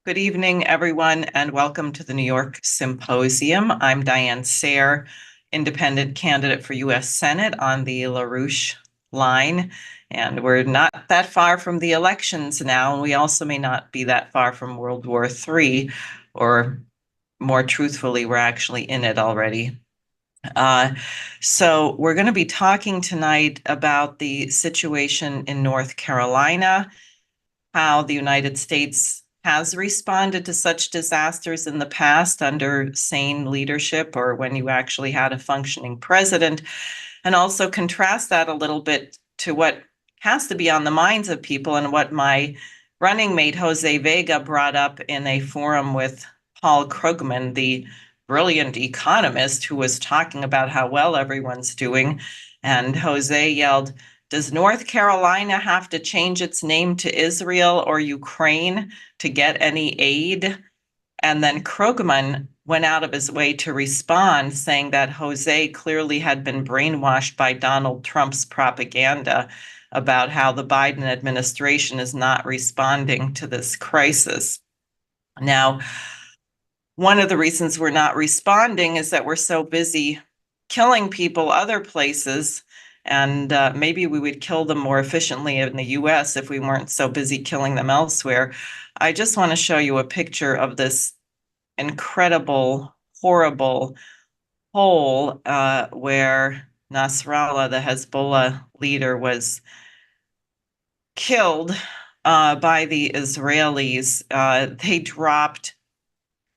Good evening, everyone, and welcome to the New York Symposium. I'm Diane Sayre, independent candidate for U.S. Senate on the LaRouche line, and we're not that far from the elections now, and we also may not be that far from World War III, or more truthfully, we're actually in it already. So we're going to be talking tonight about the situation in North Carolina, how the United States has responded to such disasters in the past under sane leadership or when you actually had a functioning president, and also contrast that a little bit to what has to be on the minds of people and what my running mate Jose Vega brought up in a forum with Paul Krugman, the brilliant economist who was talking about how well everyone's doing. And Jose yelled, "Does North Carolina have to change its name to Israel or Ukraine to get any aid?" And then Krugman went out of his way to respond, saying that Jose clearly had been brainwashed by Donald Trump's propaganda about how the Biden administration is not responding to this crisis. Now, one of the reasons we're not responding is that we're so busy killing people other places, and maybe we would kill them more efficiently in the US if we weren't so busy killing them elsewhere. I just want to show you a picture of this incredible, horrible hole where Nasrallah, the Hezbollah leader, was killed by the Israelis. They dropped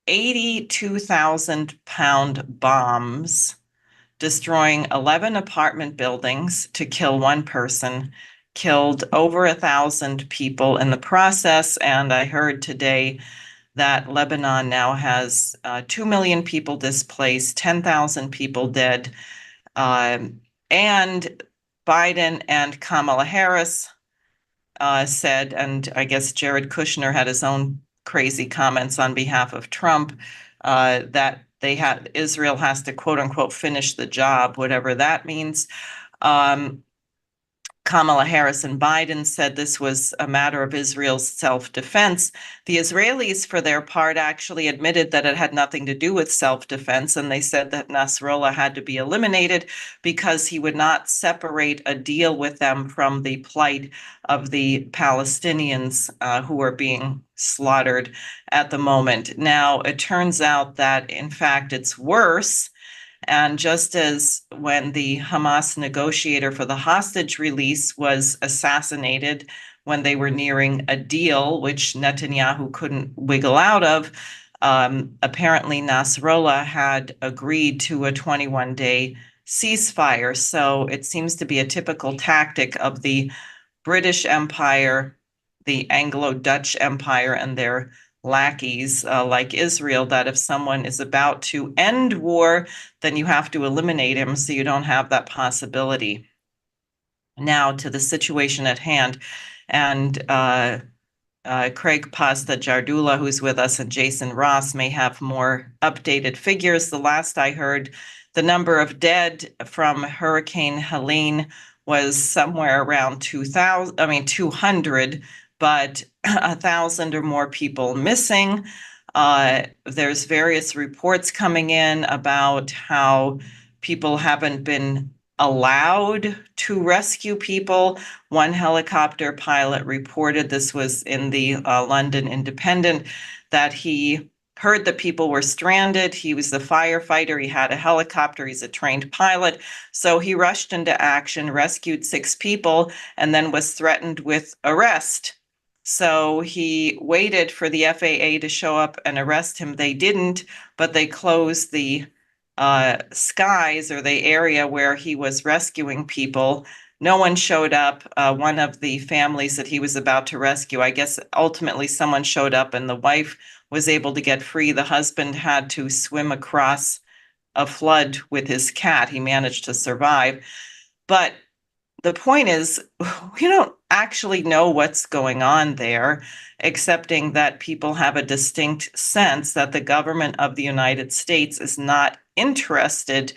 82,000-pound bombs, destroying 11 apartment buildings to kill one person, killed over 1,000 people in the process. And I heard today that Lebanon now has 2 million people displaced, 10,000 people dead. And Biden and Kamala Harris said, and I guess Jared Kushner had his own crazy comments on behalf of Trump, that Israel has to quote unquote finish the job, whatever that means. Kamala Harris and Biden said this was a matter of Israel's self-defense. The Israelis, for their part, actually admitted that it had nothing to do with self-defense, and they said that Nasrallah had to be eliminated because he would not separate a deal with them from the plight of the Palestinians who are being slaughtered at the moment. Now, it turns out that, in fact, it's worse. And just as when the Hamas negotiator for the hostage release was assassinated when they were nearing a deal, which Netanyahu couldn't wiggle out of, apparently Nasrallah had agreed to a 21-day ceasefire. So it seems to be a typical tactic of the British Empire, the Anglo-Dutch Empire, and their lackeys like Israel, that if someone is about to end war, then you have to eliminate him so you don't have that possibility. Now to the situation at hand. And Craig Pasta Jardula, who's with us, and Jason Ross may have more updated figures. The last I heard, the number of dead from Hurricane Helene was somewhere around 200, but 1,000 or more people missing. There's various reports coming in about how people haven't been allowed to rescue people. One helicopter pilot reported, this was in the London Independent, that he heard that people were stranded. He was a firefighter. He had a helicopter. He's a trained pilot. So he rushed into action, rescued 6 people, and then was threatened with arrest. So he waited for the FAA to show up and arrest him. They didn't, but they closed the skies, or the area where he was rescuing people. No one showed up. One of the families that he was about to rescue, I guess ultimately someone showed up and the wife was able to get free. The husband had to swim across a flood with his cat. He managed to survive. But the point is, we don't actually know what's going on there, excepting that people have a distinct sense that the government of the United States is not interested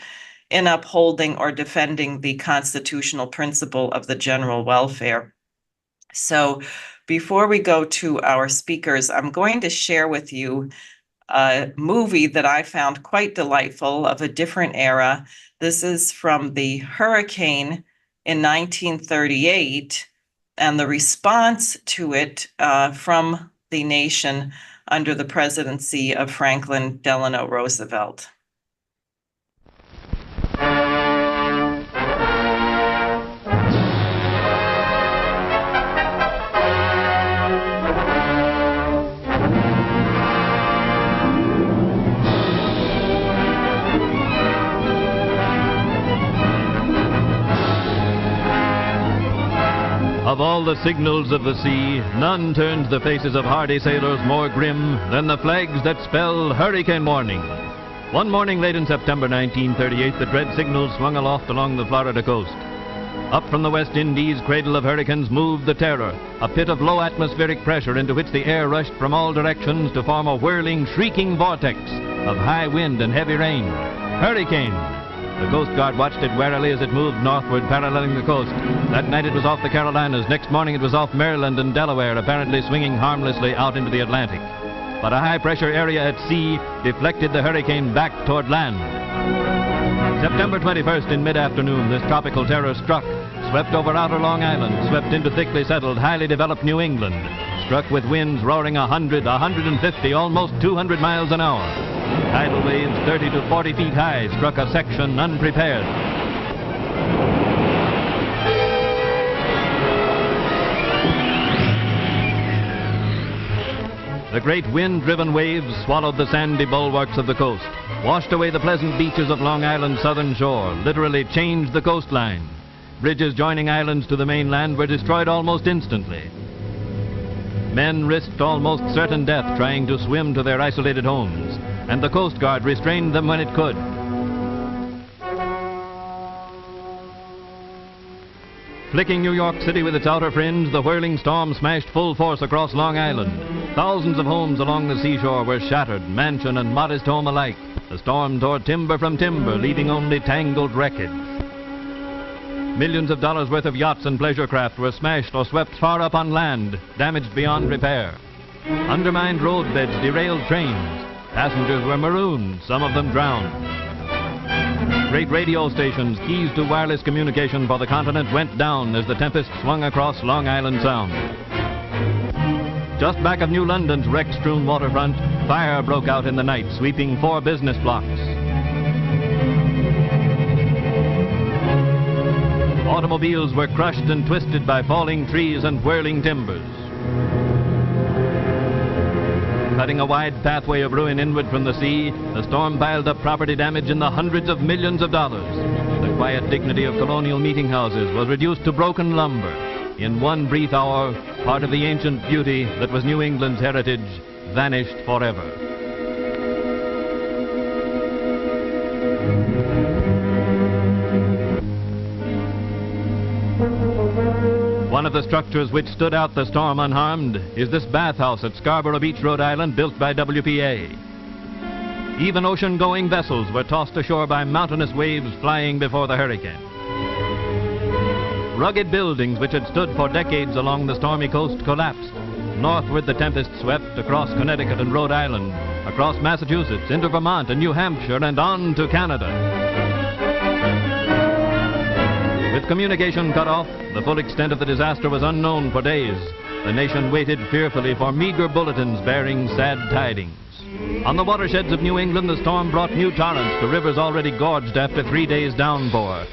in upholding or defending the constitutional principle of the general welfare. So Before we go to our speakers, I'm going to share with you a movie that I found quite delightful of a different era. This is from the hurricane in 1938 and the response to it from the nation under the presidency of Franklin Delano Roosevelt. Of all the signals of the sea, none turned the faces of hardy sailors more grim than the flags that spell hurricane warning. One morning late in September 1938, the dread signal swung aloft along the Florida coast. Up from the West Indies, cradle of hurricanes, moved the Terror, a pit of low atmospheric pressure into which the air rushed from all directions to form a whirling, shrieking vortex of high wind and heavy rain. Hurricane! The Coast Guard watched it warily as it moved northward, paralleling the coast. That night it was off the Carolinas. Next morning it was off Maryland and Delaware, apparently swinging harmlessly out into the Atlantic. But a high-pressure area at sea deflected the hurricane back toward land. September 21st, in mid-afternoon, this tropical terror struck, swept over outer Long Island, swept into thickly settled, highly developed New England, struck with winds roaring 100, 150, almost 200 miles an hour. Tidal waves 30 to 40 feet high struck a section unprepared. The great wind-driven waves swallowed the sandy bulwarks of the coast, washed away the pleasant beaches of Long Island's southern shore, literally changed the coastline. Bridges joining islands to the mainland were destroyed almost instantly. Men risked almost certain death trying to swim to their isolated homes, and the Coast Guard restrained them when it could. Flicking New York City with its outer fringe, the whirling storm smashed full force across Long Island. Thousands of homes along the seashore were shattered, mansion and modest home alike. The storm tore timber from timber, leaving only tangled wreckage. Millions of dollars worth of yachts and pleasure craft were smashed or swept far up on land, damaged beyond repair. Undermined roadbeds derailed trains. Passengers were marooned, some of them drowned. Great radio stations, keys to wireless communication for the continent, went down as the tempest swung across Long Island Sound. Just back of New London's wreck-strewn waterfront, fire broke out in the night, sweeping 4 business blocks. Automobiles were crushed and twisted by falling trees and whirling timbers. Cutting a wide pathway of ruin inward from the sea, the storm piled up property damage in the hundreds of millions of dollars. The quiet dignity of colonial meeting houses was reduced to broken lumber. In one brief hour, part of the ancient beauty that was New England's heritage vanished forever. One of the structures which stood out the storm unharmed is this bathhouse at Scarborough Beach, Rhode Island, built by WPA. Even ocean-going vessels were tossed ashore by mountainous waves flying before the hurricane. Rugged buildings which had stood for decades along the stormy coast collapsed. Northward the tempest swept across Connecticut and Rhode Island, across Massachusetts, into Vermont and New Hampshire, and on to Canada. With communication cut off, the full extent of the disaster was unknown for days. The nation waited fearfully for meager bulletins bearing sad tidings. On the watersheds of New England, the storm brought new torrents to rivers already gorged after 3 days' downpour.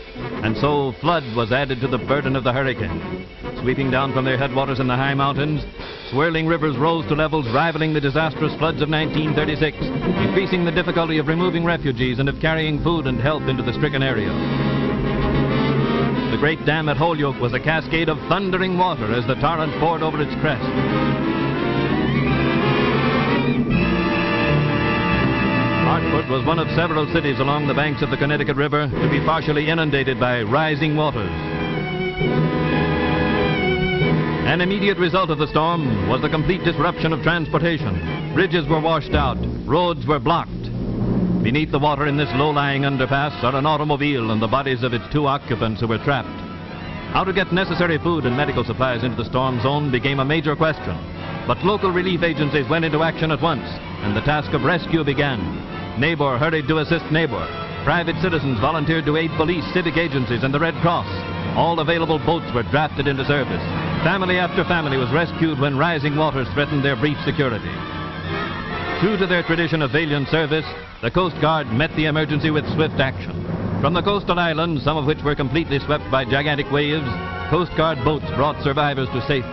And so flood was added to the burden of the hurricane. Sweeping down from their headwaters in the high mountains, swirling rivers rose to levels rivaling the disastrous floods of 1936, increasing the difficulty of removing refugees and of carrying food and help into the stricken area. The great dam at Holyoke was a cascade of thundering water as the torrent poured over its crest. Hartford was one of several cities along the banks of the Connecticut River to be partially inundated by rising waters. An immediate result of the storm was the complete disruption of transportation. Bridges were washed out, roads were blocked. Beneath the water in this low-lying underpass are an automobile and the bodies of its 2 occupants who were trapped. How to get necessary food and medical supplies into the storm zone became a major question. But local relief agencies went into action at once, and the task of rescue began. Neighbor hurried to assist neighbor. Private citizens volunteered to aid police, civic agencies, and the Red Cross. All available boats were drafted into service. Family after family was rescued when rising waters threatened their brief security. True to their tradition of valiant service, the Coast Guard met the emergency with swift action. From the coastal islands, some of which were completely swept by gigantic waves, Coast Guard boats brought survivors to safety.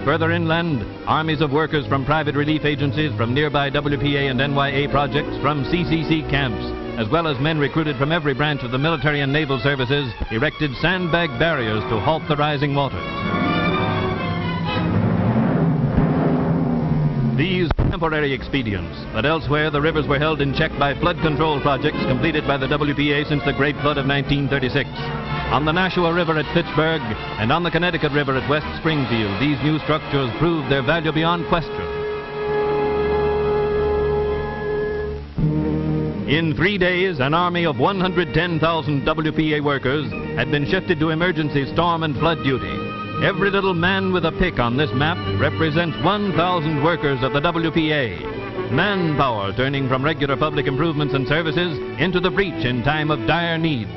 Further inland, armies of workers from private relief agencies, from nearby WPA and NYA projects, from CCC camps, as well as men recruited from every branch of the military and naval services, erected sandbag barriers to halt the rising waters. These were temporary expedients, but elsewhere the rivers were held in check by flood control projects completed by the WPA since the Great Flood of 1936. On the Nashua River at Fitchburg and on the Connecticut River at West Springfield, these new structures proved their value beyond question. In 3 days, an army of 110,000 WPA workers had been shifted to emergency storm and flood duty. Every little man with a pick on this map represents 1,000 workers of the WPA. Manpower turning from regular public improvements and services into the breach in time of dire need.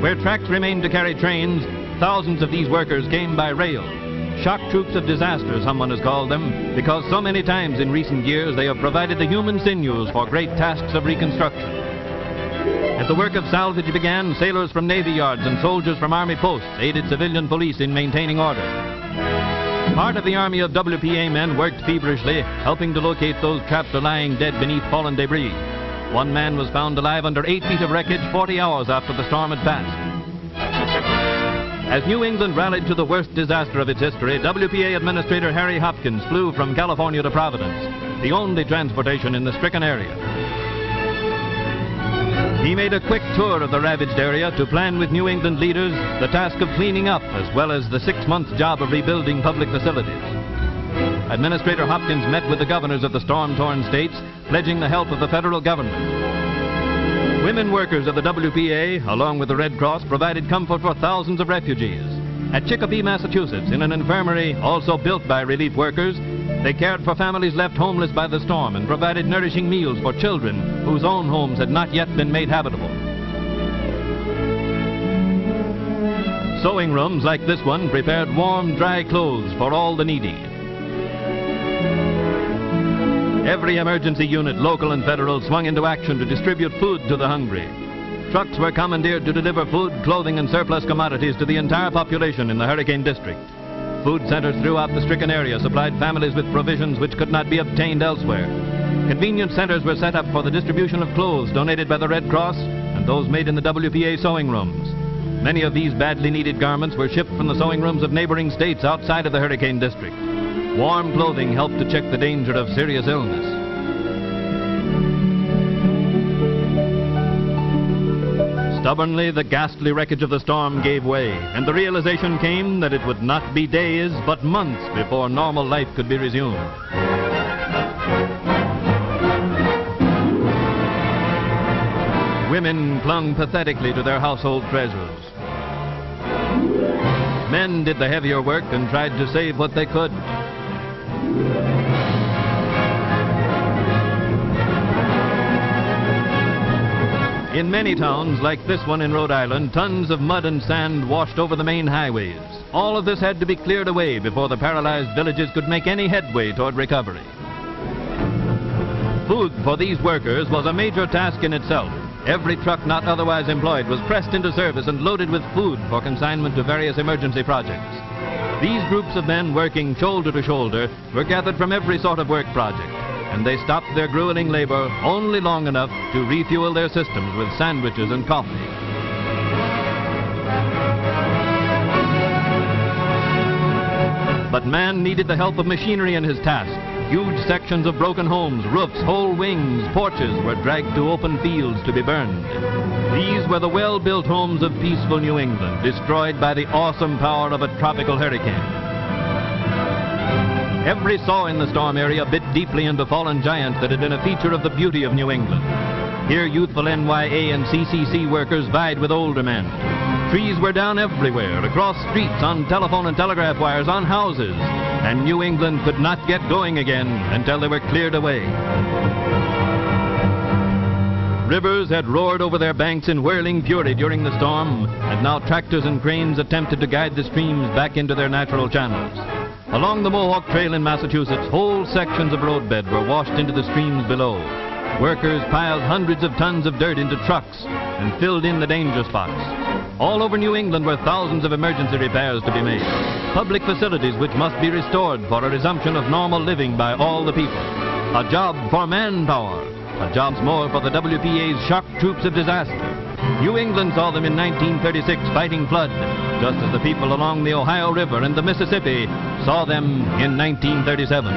Where tracks remained to carry trains, thousands of these workers came by rail. Shock troops of disaster, someone has called them, because so many times in recent years they have provided the human sinews for great tasks of reconstruction. As the work of salvage began, sailors from Navy yards and soldiers from Army posts aided civilian police in maintaining order. Part of the army of WPA men worked feverishly, helping to locate those trapped or lying dead beneath fallen debris. One man was found alive under 8 feet of wreckage 40 hours after the storm had passed. As New England rallied to the worst disaster of its history, WPA Administrator Harry Hopkins flew from California to Providence, the only transportation in the stricken area. He made a quick tour of the ravaged area to plan with New England leaders the task of cleaning up, as well as the 6-month job of rebuilding public facilities. Administrator Hopkins met with the governors of the storm-torn states, pledging the help of the federal government. Women workers of the WPA, along with the Red Cross, provided comfort for thousands of refugees. At Chicopee, Massachusetts, in an infirmary also built by relief workers, they cared for families left homeless by the storm and provided nourishing meals for children whose own homes had not yet been made habitable. Sewing rooms like this one prepared warm, dry clothes for all the needy. Every emergency unit, local and federal, swung into action to distribute food to the hungry. Trucks were commandeered to deliver food, clothing, and surplus commodities to the entire population in the hurricane district. Food centers throughout the stricken area supplied families with provisions which could not be obtained elsewhere. Convenience centers were set up for the distribution of clothes donated by the Red Cross and those made in the WPA sewing rooms. Many of these badly needed garments were shipped from the sewing rooms of neighboring states outside of the hurricane district. Warm clothing helped to check the danger of serious illness. Stubbornly, the ghastly wreckage of the storm gave way, and the realization came that it would not be days, but months before normal life could be resumed. Women clung pathetically to their household treasures. Men did the heavier work and tried to save what they could. In many towns, like this one in Rhode Island, tons of mud and sand washed over the main highways. All of this had to be cleared away before the paralyzed villages could make any headway toward recovery. Food for these workers was a major task in itself. Every truck not otherwise employed was pressed into service and loaded with food for consignment to various emergency projects. These groups of men working shoulder to shoulder were gathered from every sort of work project, and they stopped their grueling labor only long enough to refuel their systems with sandwiches and coffee. But man needed the help of machinery in his task. Huge sections of broken homes, roofs, whole wings, porches were dragged to open fields to be burned. These were the well-built homes of peaceful New England, destroyed by the awesome power of a tropical hurricane. Every saw in the storm area bit deeply into fallen giants that had been a feature of the beauty of New England. Here youthful NYA and CCC workers vied with older men. Trees were down everywhere, across streets, on telephone and telegraph wires, on houses, and New England could not get going again until they were cleared away. Rivers had roared over their banks in whirling fury during the storm, and now tractors and cranes attempted to guide the streams back into their natural channels. Along the Mohawk Trail in Massachusetts, whole sections of roadbed were washed into the streams below. Workers piled hundreds of tons of dirt into trucks and filled in the danger spots. All over New England were thousands of emergency repairs to be made. Public facilities which must be restored for a resumption of normal living by all the people. A job for manpower. A job's more for the WPA's shock troops of disaster. New England saw them in 1936 fighting flood, just as the people along the Ohio River and the Mississippi saw them in 1937.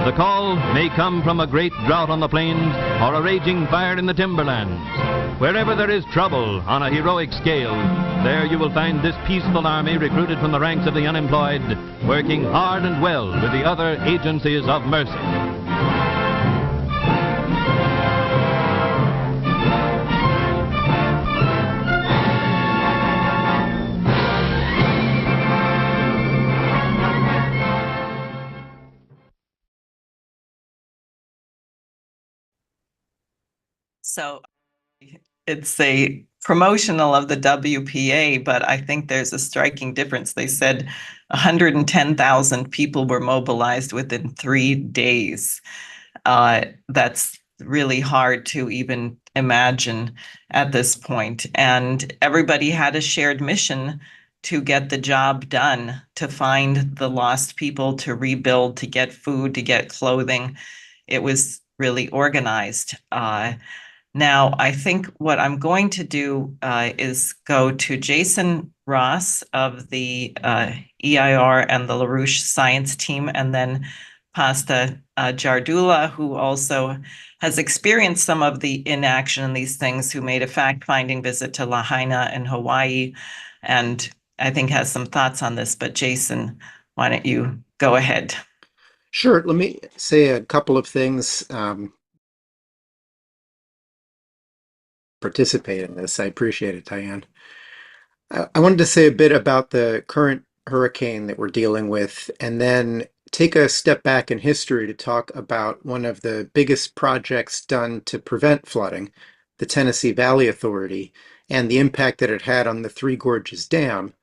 The call may come from a great drought on the plains or a raging fire in the timberlands. Wherever there is trouble on a heroic scale, there you will find this peaceful army recruited from the ranks of the unemployed, working hard and well with the other agencies of mercy. So it's a promotional of the WPA, but I think there's a striking difference. They said 110,000 people were mobilized within 3 days. That's really hard to even imagine at this point. And everybody had a shared mission to get the job done, to find the lost people, to rebuild, to get food, to get clothing. It was really organized. Now, I think what I'm going to do is go to Jason Ross of the EIR and the LaRouche science team, and then Pasta Jardula, who also has experienced some of the inaction in these things, who made a fact-finding visit to Lahaina in Hawaii, and I think has some thoughts on this. But Jason, why don't you go ahead? Sure. Let me say a couple of things. Participate in this. I appreciate it, Diane. I wanted to say a bit about the current hurricane that we're dealing with, and then take a step back in history to talk about one of the biggest projects done to prevent flooding, the Tennessee Valley Authority, and the impact that it had on the Three Gorges Dam,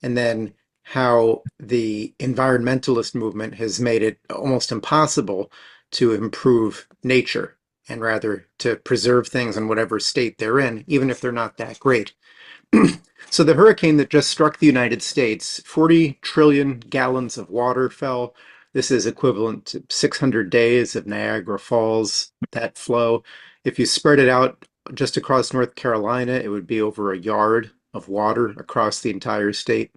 and then how the environmentalist movement has made it almost impossible to improve nature, and rather to preserve things in whatever state they're in, even if they're not that great. So the hurricane that just struck the United States, 40 trillion gallons of water fell. This is equivalent to 600 days of Niagara Falls, that flow. If you spread it out just across North Carolina, it would be over a yard of water across the entire state.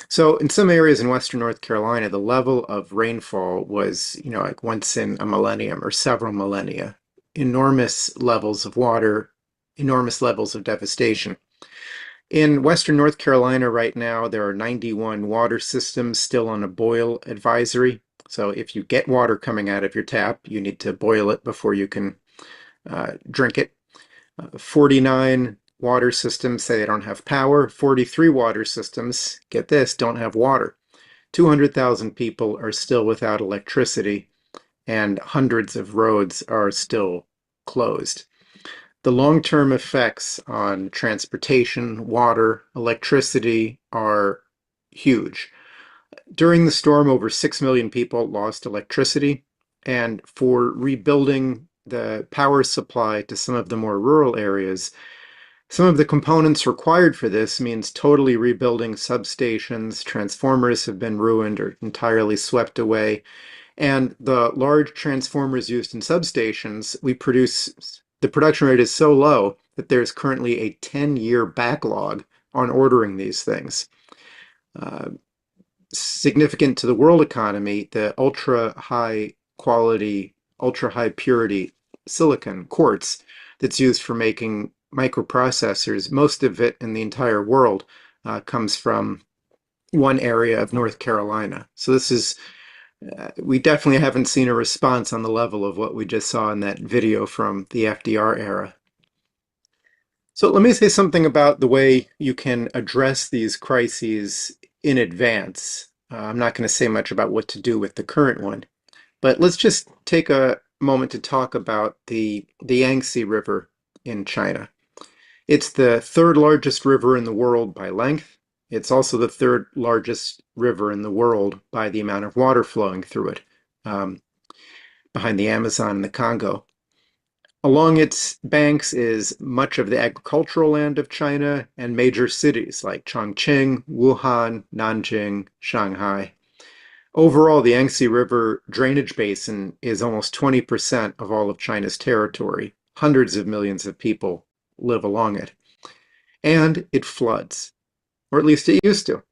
So in some areas in Western North Carolina, the level of rainfall was, like once in a millennium or several millennia. Enormous levels of water, enormous levels of devastation. In Western North Carolina right now, there are 91 water systems still on a boil advisory. So if you get water coming out of your tap, you need to boil it before you can drink it. 49 water systems say they don't have power. 43 water systems, get this, don't have water. 200,000 people are still without electricity, and hundreds of roads are still closed. The long-term effects on transportation, water, electricity are huge. During the storm, over 6 million people lost electricity, and for rebuilding the power supply to some of the more rural areas, some of the components required for this means totally rebuilding substations. Transformers have been ruined or entirely swept away. And the large transformers used in substations, the production rate is so low that there's currently a 10-year backlog on ordering these things. Significant to the world economy, the ultra-high quality, ultra-high purity silicon quartz that's used for making microprocessors, most of it in the entire world comes from one area of North Carolina. So this is we definitely haven't seen a response on the level of what we just saw in that video from the FDR era. So let me say something about the way you can address these crises in advance. I'm not going to say much about what to do with the current one, but let's just take a moment to talk about the Yangtze River in China. It's the third largest river in the world by length. It's also the third largest river in the world by the amount of water flowing through it, um, behind the Amazon and the Congo. Along its banks is much of the agricultural land of China and major cities like Chongqing, Wuhan, Nanjing, Shanghai. Overall, the Yangtze River drainage basin is almost 20% of all of China's territory. Hundreds of millions of people live along it. And it floods, or at least it used to.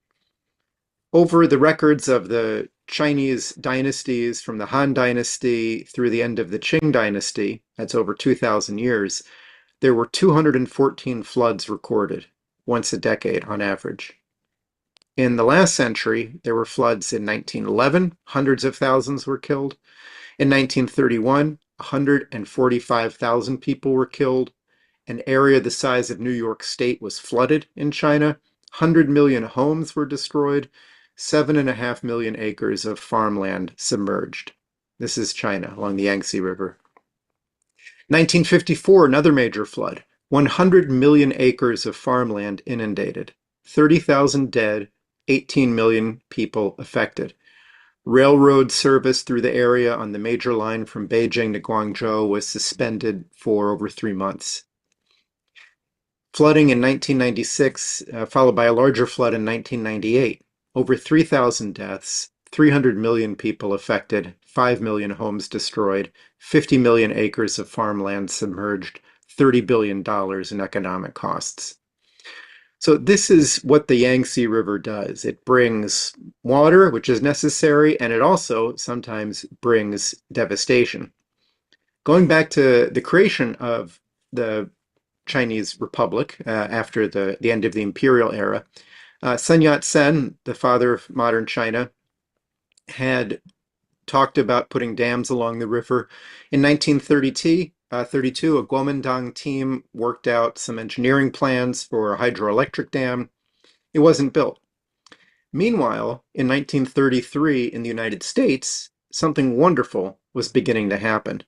Over the records of the Chinese dynasties from the Han Dynasty through the end of the Qing Dynasty, that's over 2,000 years, there were 214 floods recorded, once a decade on average. In the last century, there were floods in 1911, hundreds of thousands were killed. In 1931, 145,000 people were killed. An area the size of New York State was flooded in China. 100 million homes were destroyed. 7.5 million acres of farmland submerged. This is China along the Yangtze River. 1954, another major flood. 100 million acres of farmland inundated. 30,000 dead, 18 million people affected. Railroad service through the area on the major line from Beijing to Guangzhou was suspended for over 3 months. Flooding in 1996, followed by a larger flood in 1998. Over 3,000 deaths, 300 million people affected, 5 million homes destroyed, 50 million acres of farmland submerged, $30 billion in economic costs. So this is what the Yangtze River does. It brings water, which is necessary, and it also sometimes brings devastation. Going back to the creation of the Chinese Republic after the end of the imperial era, Sun Yat-sen, the father of modern China, had talked about putting dams along the river. In 1932, a Kuomintang team worked out some engineering plans for a hydroelectric dam. It wasn't built. Meanwhile, in 1933 in the United States, something wonderful was beginning to happen.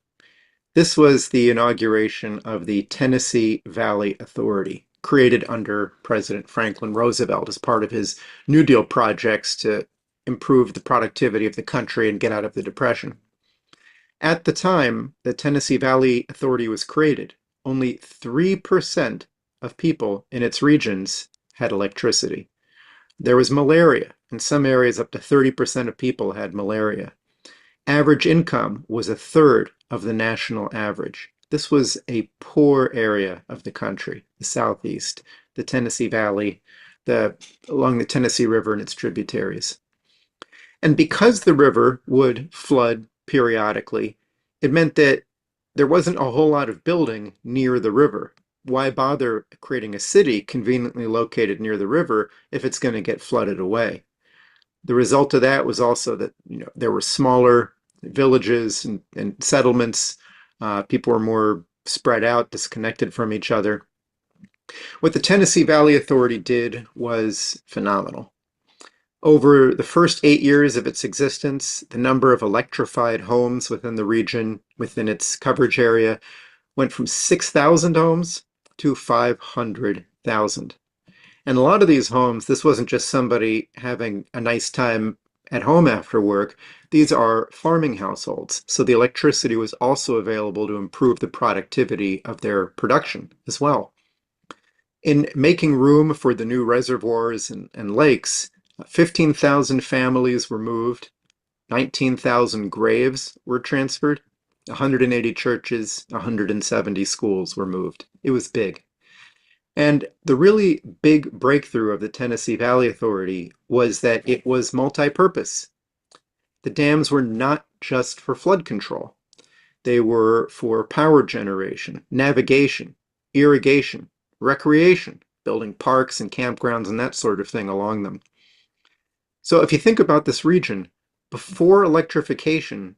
This was the inauguration of the Tennessee Valley Authority, created under President Franklin Roosevelt as part of his New Deal projects to improve the productivity of the country and get out of the Depression. At the time the Tennessee Valley Authority was created, only 3% of people in its regions had electricity. There was malaria. In some areas, up to 30% of people had malaria. Average income was a third of the national average. This was a poor area of the country, the Southeast, the Tennessee Valley, along the Tennessee River and its tributaries. And because the river would flood periodically, it meant that there wasn't a whole lot of building near the river. Why bother creating a city conveniently located near the river if it's going to get flooded away? The result of that was also that there were smaller villages and settlements. People were more spread out, disconnected from each other. What the Tennessee Valley Authority did was phenomenal. Over the first 8 years of its existence, the number of electrified homes within the region, within its coverage area, went from 6,000 homes to 500,000. And a lot of these homes, this wasn't just somebody having a nice time at home after work. These are farming households. So the electricity was also available to improve the productivity of their production as well. In making room for the new reservoirs and lakes, 15,000 families were moved, 19,000 graves were transferred, 180 churches, 170 schools were moved. It was big. And the really big breakthrough of the Tennessee Valley Authority was that it was multi-purpose. The dams were not just for flood control. They were for power generation, navigation, irrigation, recreation, building parks and campgrounds and that sort of thing along them. So if you think about this region, before electrification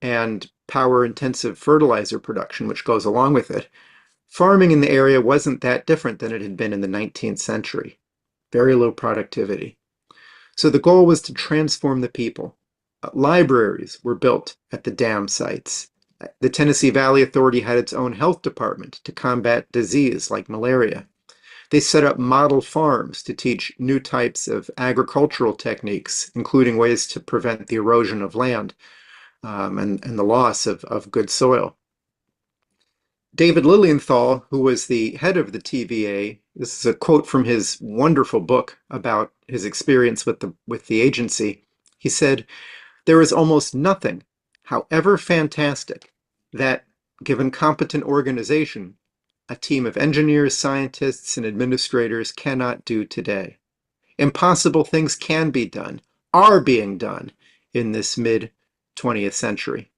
and power-intensive fertilizer production, which goes along with it, Farming in the area wasn't that different than it had been in the 19th century. Very low productivity. So the goal was to transform the people. Libraries were built at the dam sites. The Tennessee Valley Authority had its own health department to combat disease like malaria. They set up model farms to teach new types of agricultural techniques, including ways to prevent the erosion of land and the loss of good soil. David Lilienthal, who was the head of the TVA, this is a quote from his wonderful book about his experience with the agency. He said, "There is almost nothing, however fantastic, that, given competent organization, a team of engineers, scientists, and administrators cannot do today. Impossible things can be done, are being done in this mid-20th century."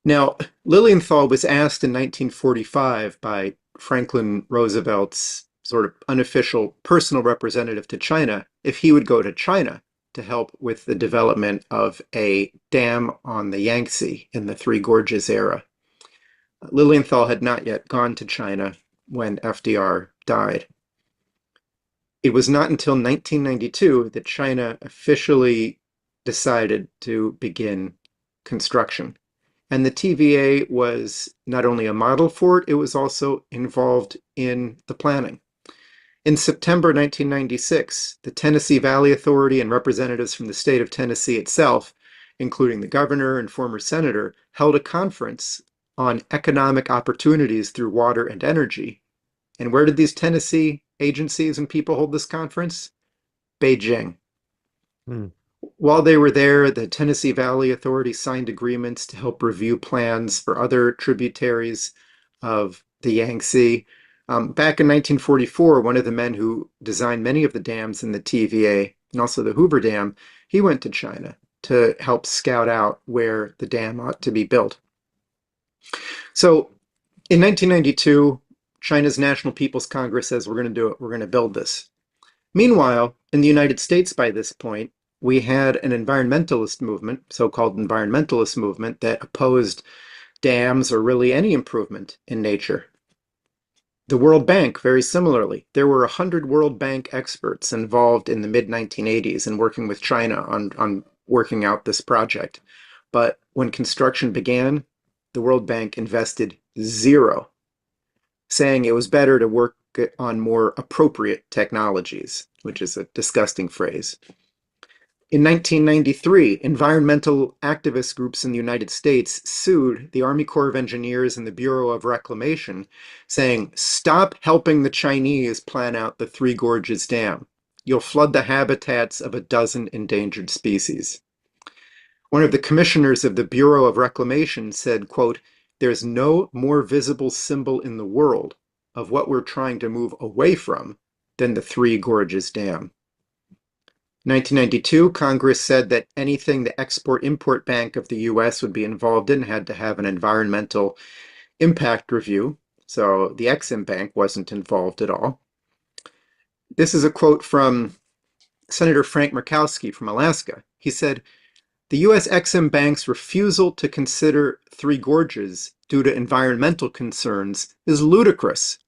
Now, Lilienthal was asked in 1945 by Franklin Roosevelt's sort of unofficial personal representative to China if he would go to China to help with the development of a dam on the Yangtze in the Three Gorges era. Lilienthal had not yet gone to China when FDR died. It was not until 1992 that China officially decided to begin construction. And the TVA was not only a model for it, it was also involved in the planning. In September 1996, the Tennessee Valley Authority and representatives from the state of Tennessee itself, including the governor and former senator, held a conference on economic opportunities through water and energy. And where did these Tennessee agencies and people hold this conference? Beijing. Hmm. While they were there, the Tennessee Valley Authority signed agreements to help review plans for other tributaries of the Yangtze. Back in 1944, one of the men who designed many of the dams in the TVA, and also the Hoover Dam, he went to China to help scout out where the dam ought to be built. So in 1992, China's National People's Congress says, we're going to do it, we're going to build this. Meanwhile, in the United States by this point, we had an environmentalist movement, so-called environmentalist movement, that opposed dams or really any improvement in nature. The World Bank, very similarly. There were 100 World Bank experts involved in the mid-1980s and working with China on working out this project. But when construction began, the World Bank invested zero, saying it was better to work on more appropriate technologies, which is a disgusting phrase. In 1993, environmental activist groups in the United States sued the Army Corps of Engineers and the Bureau of Reclamation, saying, "Stop helping the Chinese plan out the Three Gorges Dam. You'll flood the habitats of a dozen endangered species." One of the commissioners of the Bureau of Reclamation said, quote, "There's no more visible symbol in the world of what we're trying to move away from than the Three Gorges Dam." 1992, Congress said that anything the Export-Import Bank of the US would be involved in had to have an environmental impact review. So the Exim Bank wasn't involved at all. This is a quote from Senator Frank Murkowski from Alaska. He said, "The US Exim Bank's refusal to consider Three Gorges due to environmental concerns is ludicrous."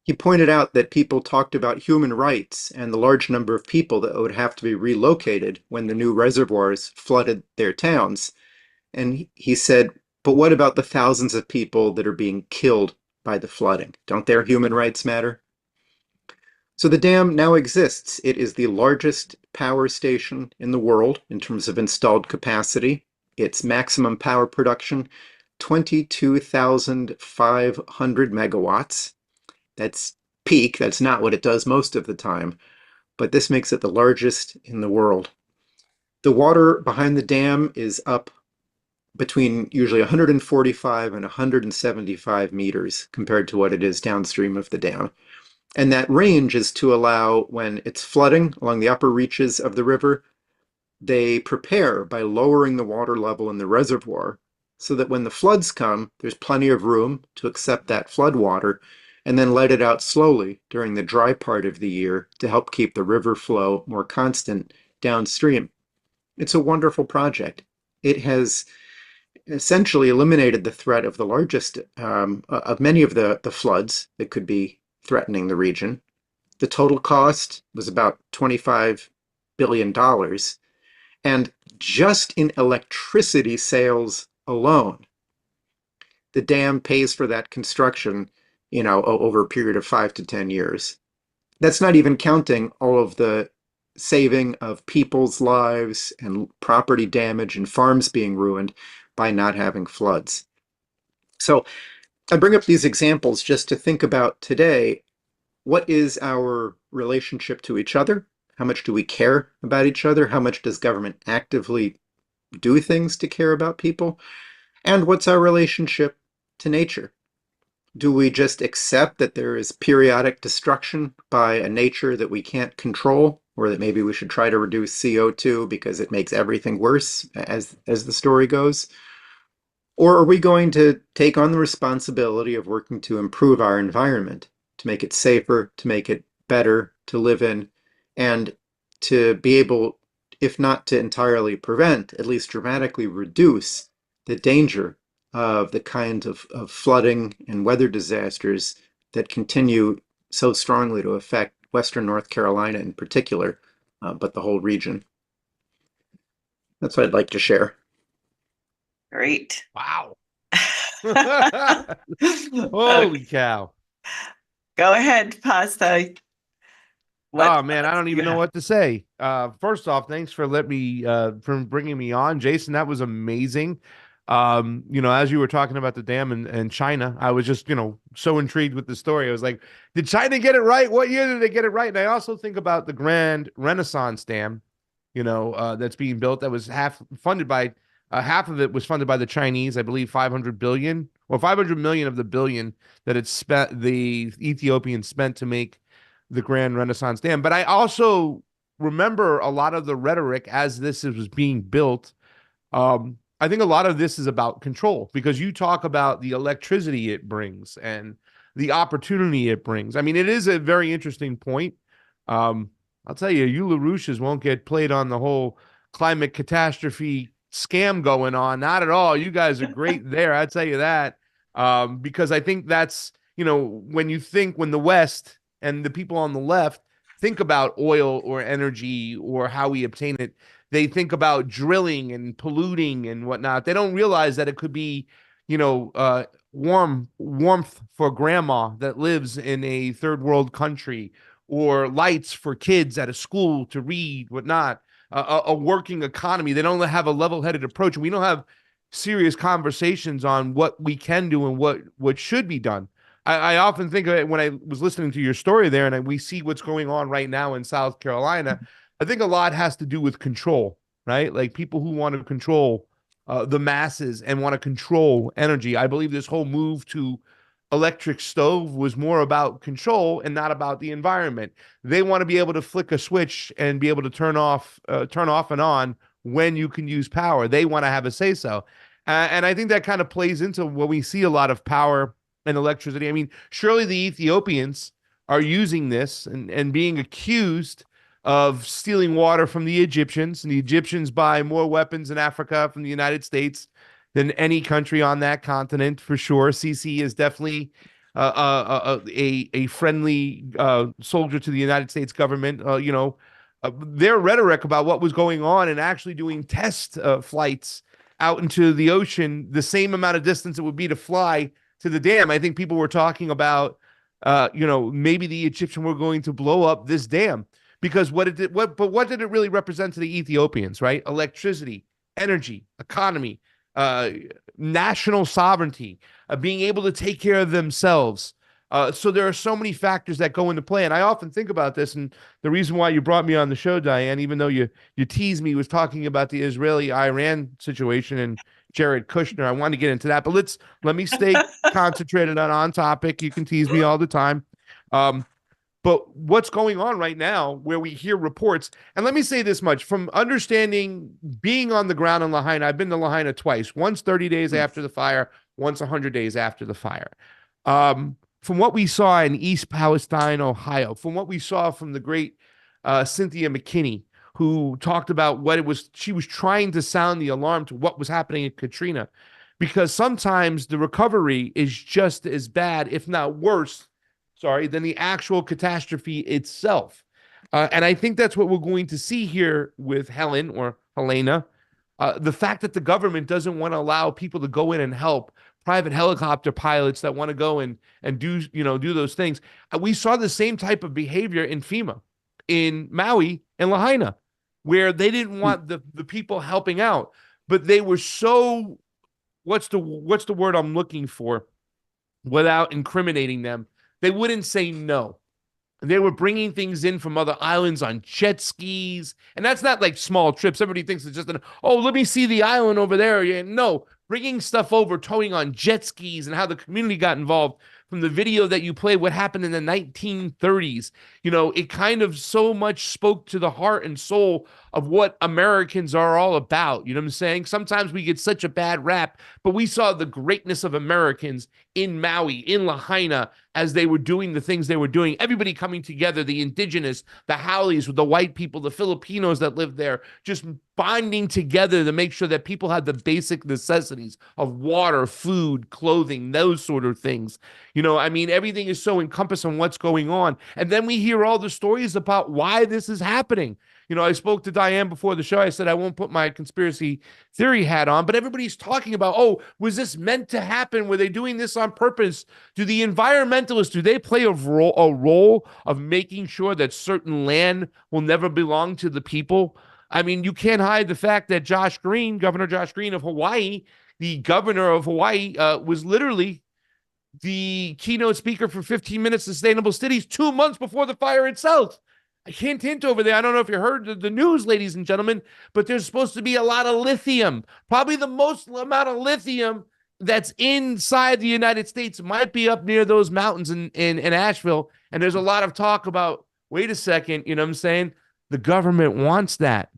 He pointed out that people talked about human rights and the large number of people that would have to be relocated when the new reservoirs flooded their towns. And he said, but what about the thousands of people that are being killed by the flooding? Don't their human rights matter? So the dam now exists. It is the largest power station in the world in terms of installed capacity. Its maximum power production, 22,500 megawatts. That's peak. That's not what it does most of the time, but this makes it the largest in the world. The water behind the dam is up between usually 145 and 175 meters compared to what it is downstream of the dam. And that range is to allow, when it's flooding along the upper reaches of the river, they prepare by lowering the water level in the reservoir so that when the floods come, there's plenty of room to accept that flood water and then let it out slowly during the dry part of the year to help keep the river flow more constant downstream. It's a wonderful project. It has essentially eliminated the threat of the largest, of many of the floods that could be threatening the region. The total cost was about $25 billion. And just in electricity sales alone, the dam pays for that construction, over a period of 5 to 10 years. That's not even counting all of the saving of people's lives and property damage and farms being ruined by not having floods. So I bring up these examples just to think about today. What is our relationship to each other? How much do we care about each other? How much does government actively do things to care about people? And what's our relationship to nature? Do we just accept that there is periodic destruction by a nature that we can't control, or that maybe we should try to reduce CO2 because it makes everything worse, as the story goes? Or are we going to take on the responsibility of working to improve our environment, to make it safer, to make it better to live in, and to be able, if not to entirely prevent, at least dramatically reduce the danger of the kind of flooding and weather disasters that continue so strongly to affect Western North Carolina in particular, but the whole region? That's what I'd like to share. Great. Wow. Uh, Holy cow. Go ahead, Pasta. Oh man, I don't you even know have? what to say. First off, thanks for for bringing me on, Jason. That was amazing. As you were talking about the dam in China, I was just, so intrigued with the story. I was like, did China get it right? What year did they get it right? And I also think about the Grand Renaissance Dam, that's being built. That was half of it was funded by the Chinese, I believe 500 billion or 500 million of the billion that the Ethiopians spent to make the Grand Renaissance Dam. But I also remember a lot of the rhetoric as this was being built. I think a lot of this is about control, because you talk about the electricity it brings and the opportunity it brings. I mean, it is a very interesting point. I'll tell you, LaRouches won't get played on the whole climate catastrophe scam going on. Not at all. You guys are great there. I'll tell you that. Because I think that's, when the West and the people on the left think about oil or energy or how we obtain it, they think about drilling and polluting and whatnot. They don't realize that it could be, warmth for grandma that lives in a third world country, or lights for kids at a school to read, whatnot, a working economy. They don't have a level-headed approach. We don't have serious conversations on what we can do and what should be done. I often think of it when I was listening to your story there, and we see what's going on right now in South Carolina. I think a lot has to do with control, right? Like people who want to control the masses and want to control energy. I believe this whole move to electric stove was more about control and not about the environment. They want to be able to flick a switch and be able to turn off and on when you can use power. They want to have a say so. And I think that kind of plays into what we see a lot of power and electricity. I mean, surely the Ethiopians are using this and being accused of stealing water from the Egyptians, and the Egyptians buy more weapons in Africa from the United States than any country on that continent, for sure. Sisi is definitely a friendly soldier to the United States government. Their rhetoric about what was going on and actually doing test flights out into the ocean, the same amount of distance it would be to fly to the dam. I think people were talking about, maybe the Egyptians were going to blow up this dam, because what did it really represent to the Ethiopians, right? Electricity, energy, economy, national sovereignty, being able to take care of themselves. So there are so many factors that go into play. And I often think about this. And the reason why you brought me on the show, Diane, even though you teased me, was talking about the Israeli-Iran situation and Jared Kushner. I want to get into that, but let me stay concentrated on topic. You can tease me all the time. But what's going on right now, where we hear reports, and let me say this much, from understanding, being on the ground in Lahaina, I've been to Lahaina twice, once 30 days after the fire, once 100 days after the fire. From what we saw in East Palestine, Ohio, from what we saw from the great Cynthia McKinney, who talked about what it was. She was trying to sound the alarm to what was happening in Katrina, because sometimes the recovery is just as bad, if not worse, than the actual catastrophe itself. And I think that's what we're going to see here with Helen or Helena. The fact that the government doesn't want to allow people to go in and help, private helicopter pilots that want to go and do those things. We saw the same type of behavior in FEMA, in Maui and Lahaina, where they didn't want the people helping out, but they were so, what's the word I'm looking for, without incriminating them, they wouldn't say no. They were bringing things in from other islands on jet skis. And that's not like small trips. Everybody thinks it's just let me see the island over there. Yeah, no, bringing stuff over, towing on jet skis, and how the community got involved. From the video that you played, what happened in the 1930s, it kind of so much spoke to the heart and soul of what Americans are all about. You know what I'm saying? Sometimes we get such a bad rap, but we saw the greatness of Americans in Maui, in Lahaina, as they were doing the things they were doing. Everybody coming together, the indigenous, the Howleys with the white people, the Filipinos that lived there, just bonding together to make sure that people had the basic necessities of water, food, clothing, those sort of things. Everything is so encompassing what's going on. And then we hear all the stories about why this is happening. I spoke to Diane before the show. I said I won't put my conspiracy theory hat on, but everybody's talking about, was this meant to happen? Were they doing this on purpose? Do the environmentalists, do they play a role of making sure that certain land will never belong to the people? You can't hide the fact that Governor Josh Green of Hawaii, the governor of Hawaii, was literally the keynote speaker for 15 Minutes Sustainable Cities 2 months before the fire itself. Hint over there. I don't know if you heard the news, ladies and gentlemen, but there's supposed to be a lot of lithium. Probably the most amount of lithium that's inside the United States might be up near those mountains in Asheville. And there's a lot of talk about, wait a second, you know what I'm saying? The government wants that.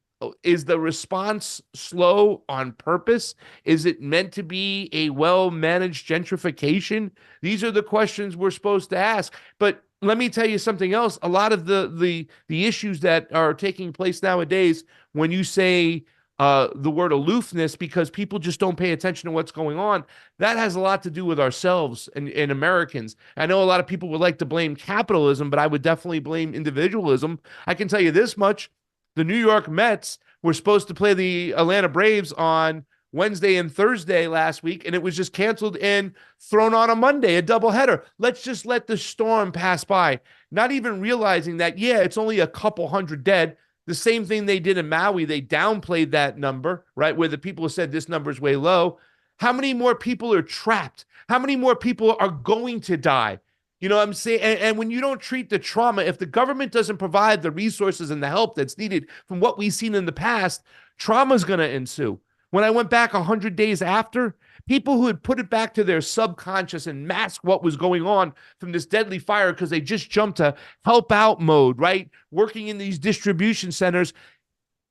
Is the response slow on purpose? Is it meant to be a well-managed gentrification? These are the questions we're supposed to ask. But let me tell you something else. A lot of the issues that are taking place nowadays, when you say the word aloofness, because people just don't pay attention to what's going on, that has a lot to do with ourselves and Americans. I know a lot of people would like to blame capitalism, but I would definitely blame individualism. I can tell you this much. The New York Mets were supposed to play the Atlanta Braves on Wednesday and Thursday last week, and it was just canceled and thrown on a Monday, a doubleheader. Let's just let the storm pass by, not even realizing that, it's only a couple hundred dead. The same thing they did in Maui. They downplayed that number, right, where the people said this number is way low. How many more people are trapped? How many more people are going to die? You know what I'm saying? And when you don't treat the trauma, if the government doesn't provide the resources and the help that's needed from what we've seen in the past, trauma is going to ensue. When I went back 100 days after, people who had put it back to their subconscious and masked what was going on from this deadly fire because they just jumped to help out mode, right? Working in these distribution centers.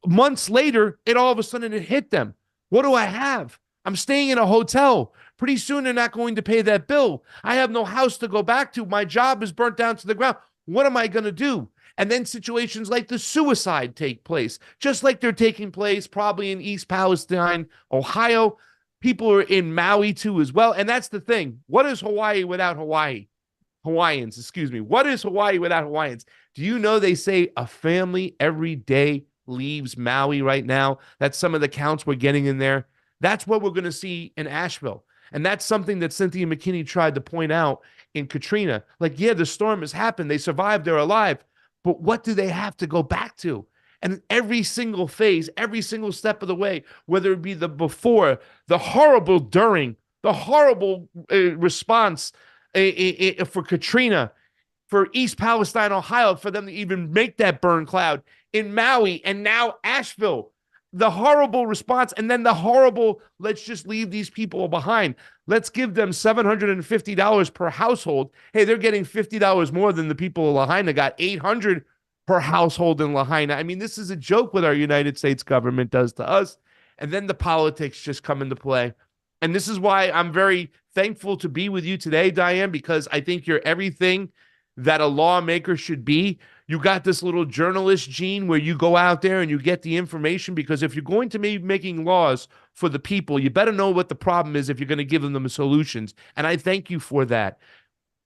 Months later, all of a sudden it hit them. What do I have? I'm staying in a hotel. Pretty soon they're not going to pay that bill. I have no house to go back to. My job is burnt down to the ground. What am I going to do? And then situations like the suicide take place, just like they're taking place probably in East Palestine, Ohio. People are in Maui too as well. And that's the thing. What is Hawaii without Hawaiians, excuse me. What is Hawaii without Hawaiians? Do you know they say a family every day leaves Maui right now? That's some of the counts we're getting in there. That's what we're going to see in Asheville. And that's something that Cynthia McKinney tried to point out in Katrina. Like, the storm has happened. They survived. They're alive. But what do they have to go back to? And every single phase, every single step of the way, whether it be the before, the horrible during, the horrible response for Katrina, for East Palestine, Ohio, for them to even make that burn cloud, in Maui, and now Asheville. The horrible response, and then the horrible, let's just leave these people behind. Let's give them $750 per household. Hey, they're getting $50 more than the people of Lahaina got, $800 per household in Lahaina. This is a joke what our United States government does to us. And then the politics just come into play. And this is why I'm very thankful to be with you today, Diane, because I think you're everything that a lawmaker should be. You got this little journalist gene where you go out there and you get the information, because if you're going to be making laws for the people, you better know what the problem is if you're going to give them the solutions. And I thank you for that.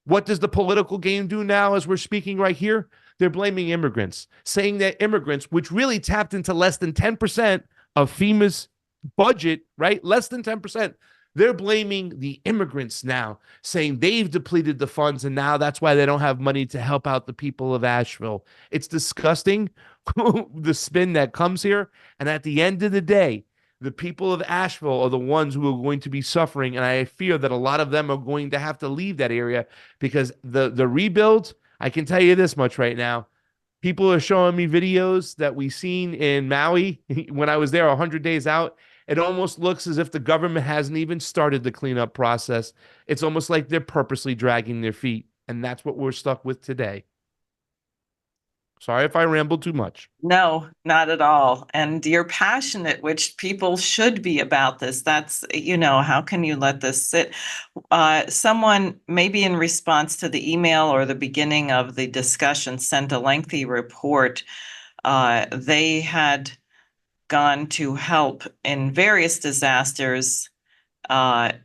What does the political game do now as we're speaking right here? They're blaming immigrants, saying that immigrants, which really tapped into less than 10% of FEMA's budget, right? Less than 10%. They're blaming the immigrants now, saying they've depleted the funds, and now that's why they don't have money to help out the people of Asheville. It's disgusting, the spin that comes here. And at the end of the day, the people of Asheville are the ones who are going to be suffering, and I fear that a lot of them are going to have to leave that area, because the rebuild, I can tell you this much right now, people are showing me videos that we seen in Maui when I was there 100 days out. It almost looks as if the government hasn't even started the cleanup process. It's almost like they're purposely dragging their feet, and that's what we're stuck with today. Sorry if I rambled too much. No, not at all. And you're passionate, which people should be about this. That's, how can you let this sit? Someone, maybe in response to the email or the beginning of the discussion, sent a lengthy report. They had gone to help in various disasters. And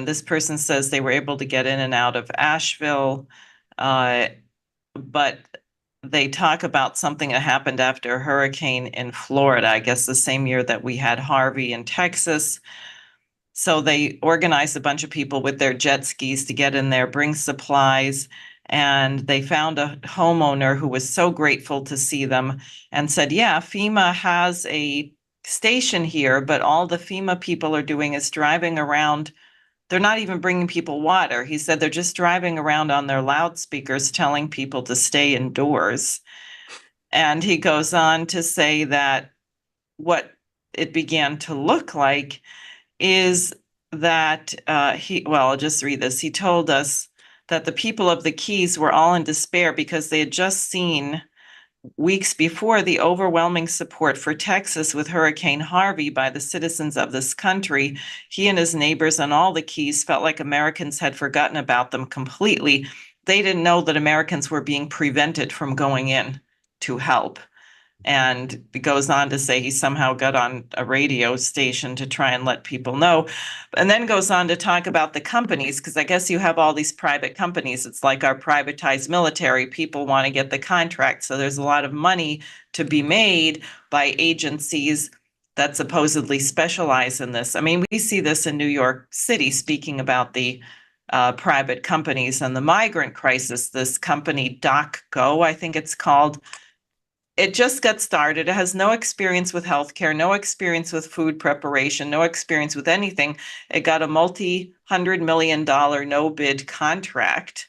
this person says they were able to get in and out of Asheville, but they talk about something that happened after a hurricane in Florida, I guess the same year that we had Harvey in Texas. So they organized a bunch of people with their jet skis to get in there, bring supplies, and they found a homeowner who was so grateful to see them and said, yeah, FEMA has a station here, but all the FEMA people are doing is driving around. They're not even bringing people water. He said they're just driving around on their loudspeakers telling people to stay indoors. And he goes on to say that what it began to look like is that I'll just read this. He told us that the people of the Keys were all in despair because they had just seen weeks before the overwhelming support for Texas with Hurricane Harvey by the citizens of this country. He and his neighbors on all the Keys felt like Americans had forgotten about them completely. They didn't know that Americans were being prevented from going in to help. And it goes on to say he somehow got on a radio station to try and let people know. And then goes on to talk about the companies, because I guess you have all these private companies. It's like our privatized military. People want to get the contract. So there's a lot of money to be made by agencies that supposedly specialize in this. I mean, we see this in New York City, speaking about the private companies and the migrant crisis. This company, DocGo, I think it's called, it just got started. It has no experience with healthcare, no experience with food preparation, no experience with anything. It got a multi-$100 million no-bid contract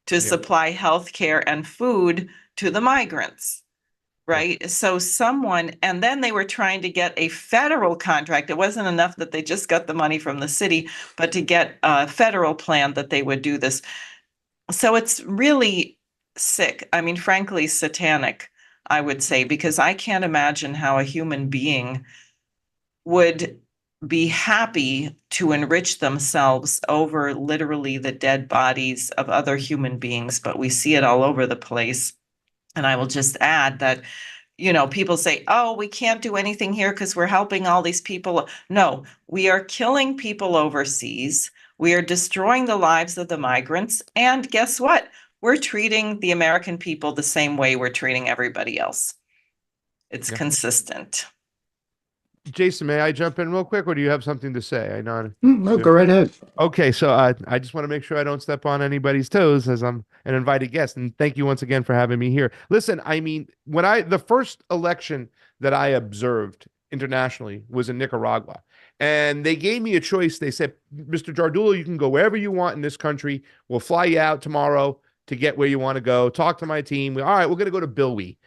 to supply healthcare and food to the migrants, right? So and then they were trying to get a federal contract. It wasn't enough that they just got the money from the city, but to get a federal plan that they would do this. So it's really sick. I mean, frankly, satanic, I would say, because I can't imagine how a human being would be happy to enrich themselves over literally the dead bodies of other human beings, but we see it all over the place. And I will just add that, people say, oh, we can't do anything here because we're helping all these people. No, we are killing people overseas. We are destroying the lives of the migrants. And guess what? We're treating the American people the same way we're treating everybody else. It's consistent. Jason, may I jump in real quick, or do you have something to say? I know. No, go right ahead. Okay, so I just want to make sure I don't step on anybody's toes as I'm an invited guest, and thank you once again for having me here. Listen, I mean, the first election that I observed internationally was in Nicaragua, and they gave me a choice. They said, Mr. Jardullo, you can go wherever you want in this country. We'll fly you out tomorrow to get where you want to go. Talk to my team. All right, we're going to go to Bilwi.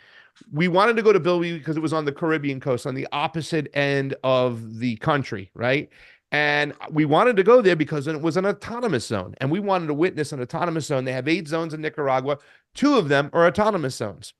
We wanted to go to Bilwi because it was on the Caribbean coast, on the opposite end of the country, right? And we wanted to go there because it was an autonomous zone, and we wanted to witness an autonomous zone. They have 8 zones in Nicaragua. 2 of them are autonomous zones.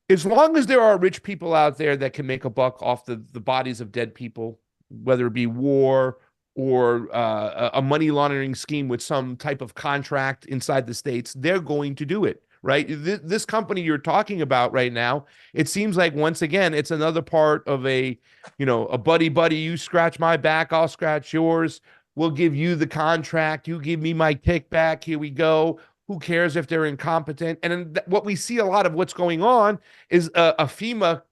As long as there are rich people out there that can make a buck off the bodies of dead people, whether it be war or a money laundering scheme with some type of contract inside the states, they're going to do it, right? This company you're talking about right now, it seems like once again, it's another part of a, a buddy, you scratch my back, I'll scratch yours. We'll give you the contract. You give me my kickback. Here we go. Who cares if they're incompetent? And then what we see a lot of what's going on is a FEMA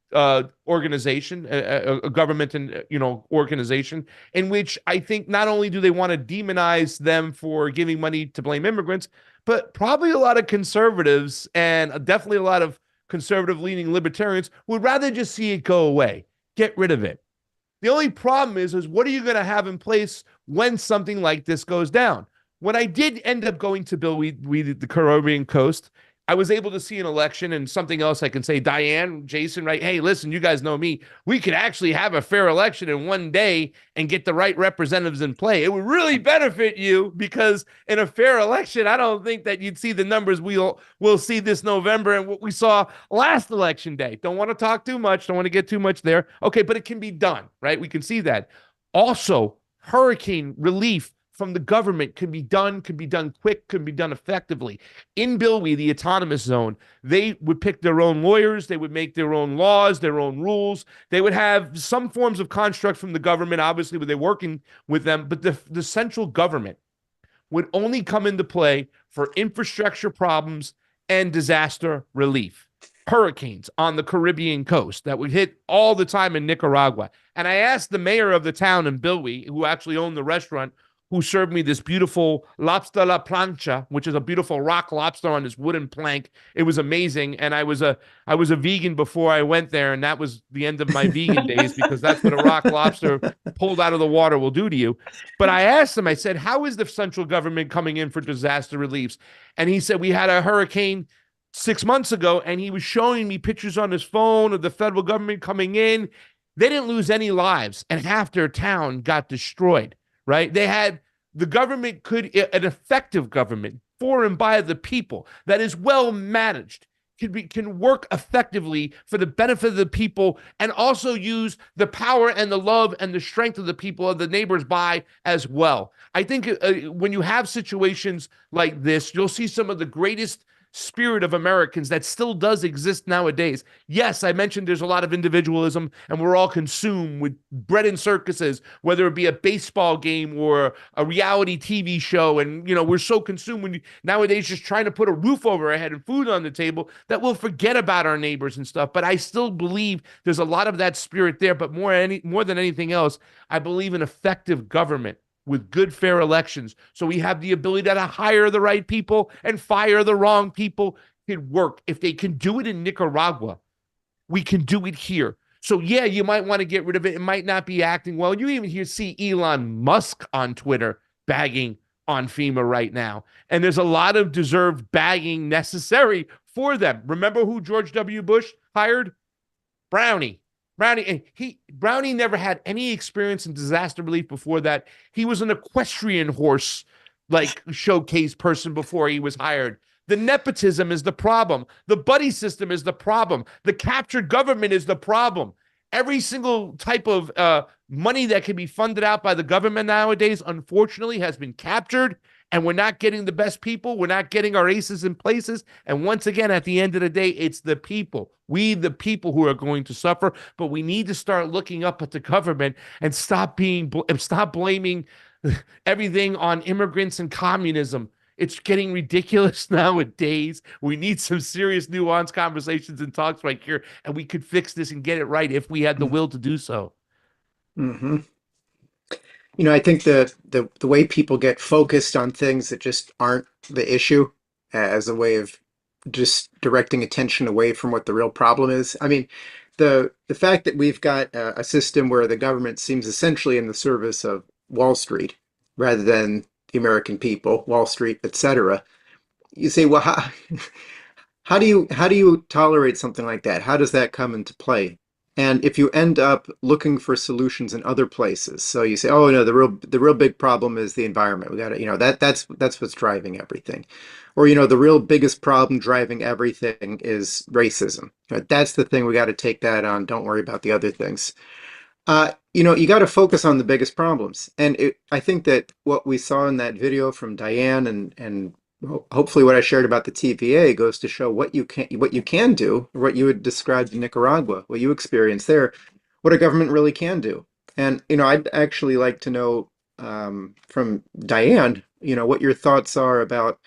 organization, a government and organization, in which I think not only do they want to demonize them for giving money to blame immigrants, but probably a lot of conservatives and definitely a lot of conservative leaning libertarians would rather just see it go away, get rid of it. The only problem is what are you going to have in place when something like this goes down? When I did end up going to the Caribbean coast, I was able to see an election and something else I can say, Diane, Jason, right? Hey, listen, you guys know me. We could actually have a fair election in one day and get the right representatives in play. It would really benefit you because in a fair election, I don't think that you'd see the numbers we'll see this November and what we saw last election day. Don't want to talk too much. Don't want to get too much there. Okay, but it can be done, right? We can see that. Also, hurricane relief from the government could be done quick, could be done effectively. In Bilwi, the autonomous zone, they would pick their own lawyers, they would make their own laws, their own rules. They would have some forms of construct from the government, obviously, when they're working with them, but the central government would only come into play for infrastructure problems and disaster relief. Hurricanes on the Caribbean coast that would hit all the time in Nicaragua. And I asked the mayor of the town in Bilwi, who actually owned the restaurant, who served me this beautiful lobster la plancha, which is a beautiful rock lobster on this wooden plank. It was amazing. And I was a vegan before I went there, and that was the end of my vegan days because that's what a rock lobster pulled out of the water will do to you. But I asked him, I said, how is the central government coming in for disaster reliefs? And he said, we had a hurricane 6 months ago, and he was showing me pictures on his phone of the federal government coming in. They didn't lose any lives, and half their town got destroyed. Right? They had the government an effective government for and by the people that is well managed, can work effectively for the benefit of the people and also use the power and the love and the strength of the people of the neighbors by as well. I think when you have situations like this, you'll see some of the greatest spirit of Americans that still does exist nowadays. Yes, I mentioned there's a lot of individualism and we're all consumed with bread and circuses, whether it be a baseball game or a reality TV show. And, we're so consumed nowadays just trying to put a roof over our head and food on the table that we'll forget about our neighbors and stuff. But I still believe there's a lot of that spirit there. But more than anything else, I believe in effective government with good, fair elections. So we have the ability to hire the right people and fire the wrong people. Can work. If they can do it in Nicaragua, we can do it here. So yeah, you might want to get rid of it. It might not be acting well. You even see Elon Musk on Twitter bagging on FEMA right now. And there's a lot of deserved bagging necessary for them. Remember who George W. Bush hired? Brownie, Brownie never had any experience in disaster relief before that. He was an equestrian horse, showcase person before he was hired. The nepotism is the problem. The buddy system is the problem. The captured government is the problem. Every single type of money that can be funded out by the government nowadays, unfortunately, has been captured. And we're not getting the best people. We're not getting our aces in places. And once again, at the end of the day, it's the people. We, the people, who are going to suffer. But we need to start looking up at the government and stop blaming everything on immigrants and communism. It's getting ridiculous nowadays. We need some serious nuanced conversations and talks right here. And we could fix this and get it right if we had the will to do so. Mm-hmm. I think the way people get focused on things that just aren't the issue as a way of just directing attention away from what the real problem is. I mean, the fact that we've got a system where the government seems essentially in the service of Wall Street rather than the American people, Wall Street, etc. You say, well, how do you tolerate something like that? How does that come into play? And if you end up looking for solutions in other places, so you say, oh no, the real big problem is the environment. We got to, that's what's driving everything. Or, the real biggest problem driving everything is racism. That's the thing, we got to take that on. Don't worry about the other things. You got to focus on the biggest problems. And I think that what we saw in that video from Diane and Hopefully what I shared about the TVA goes to show what you can do, or what you had described in Nicaragua, what you experienced there, what a government really can do. And, I'd actually like to know from Diane, what your thoughts are about,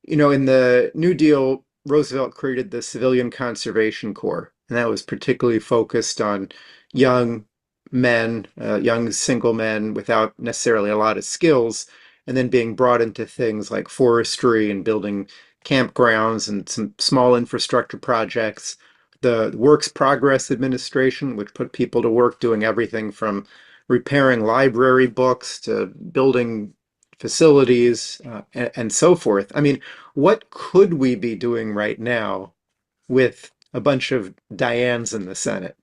in the New Deal, Roosevelt created the Civilian Conservation Corps, and that was particularly focused on young men, young single men without necessarily a lot of skills, and then being brought into things like forestry and building campgrounds and some small infrastructure projects. The Works Progress Administration, which put people to work doing everything from repairing library books to building facilities and so forth. I mean, what could we be doing right now with a bunch of Dianes in the Senate?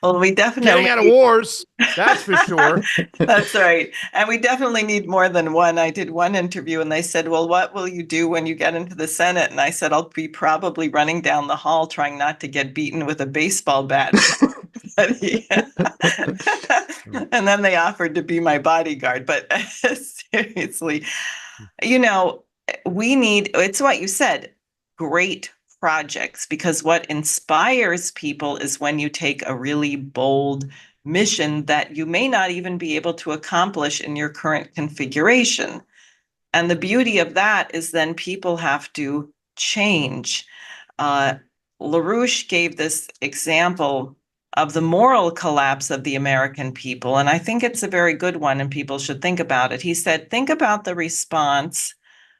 Well, we Getting definitely out of wars, that's for sure. That's right. And we definitely need more than one. I did one interview and they said, well, what will you do when you get into the Senate? And I said, I'll be probably running down the hall trying not to get beaten with a baseball bat. And then they offered to be my bodyguard. But seriously, you know, it's what you said, great projects, because what inspires people is when you take a really bold mission that you may not even be able to accomplish in your current configuration. And the beauty of that is then people have to change. LaRouche gave this example of the moral collapse of the American people, and I think it's a very good one, and people should think about it. He said, think about the response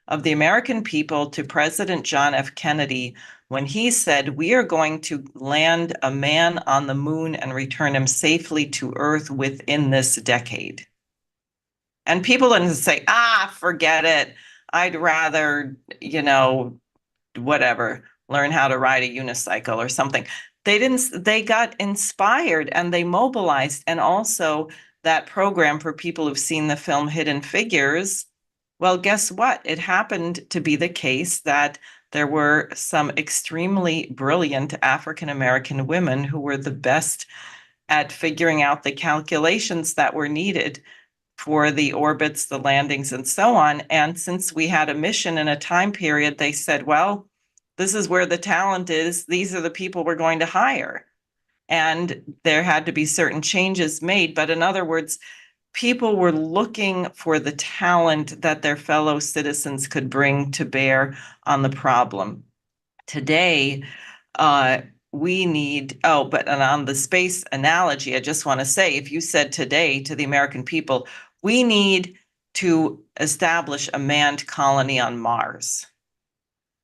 of the American people to President John F. Kennedy when he said, we are going to land a man on the moon and return him safely to Earth within this decade. And people didn't say, forget it. I'd rather, whatever, learn how to ride a unicycle or something. They got inspired and they mobilized. And also that program, for people who've seen the film Hidden Figures, well, guess what? It happened to be the case that there were some extremely brilliant African American women who were the best at figuring out the calculations that were needed for the orbits, the landings, and so on. And since we had a mission in a time period, they said, well, this is where the talent is. These are the people we're going to hire. And there had to be certain changes made. But in other words, people were looking for the talent that their fellow citizens could bring to bear on the problem. Today, we need, and on the space analogy, I just want to say, if you said today to the American people, we need to establish a manned colony on Mars.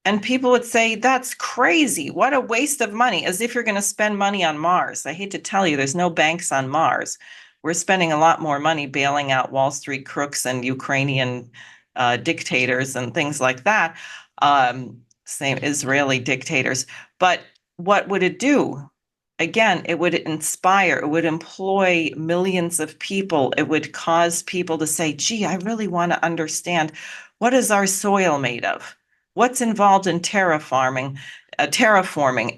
And people would say, that's crazy. What a waste of money, as if you're going to spend money on Mars. I hate to tell you, there's no banks on Mars. We're spending a lot more money bailing out Wall Street crooks and Ukrainian dictators and things like that. Same Israeli dictators. But what would it do? Again, it would inspire, it would employ millions of people. It would cause people to say, gee, I really want to understand, what is our soil made of? What's involved in terraforming?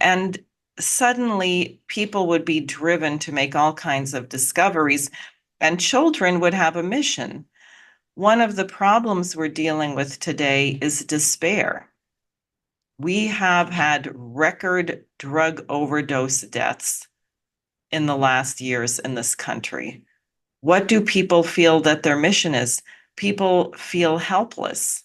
And suddenly people would be driven to make all kinds of discoveries, and children would have a mission. One of the problems we're dealing with today is despair. We have had record drug overdose deaths in the last years in this country. What do people feel that their mission is? People feel helpless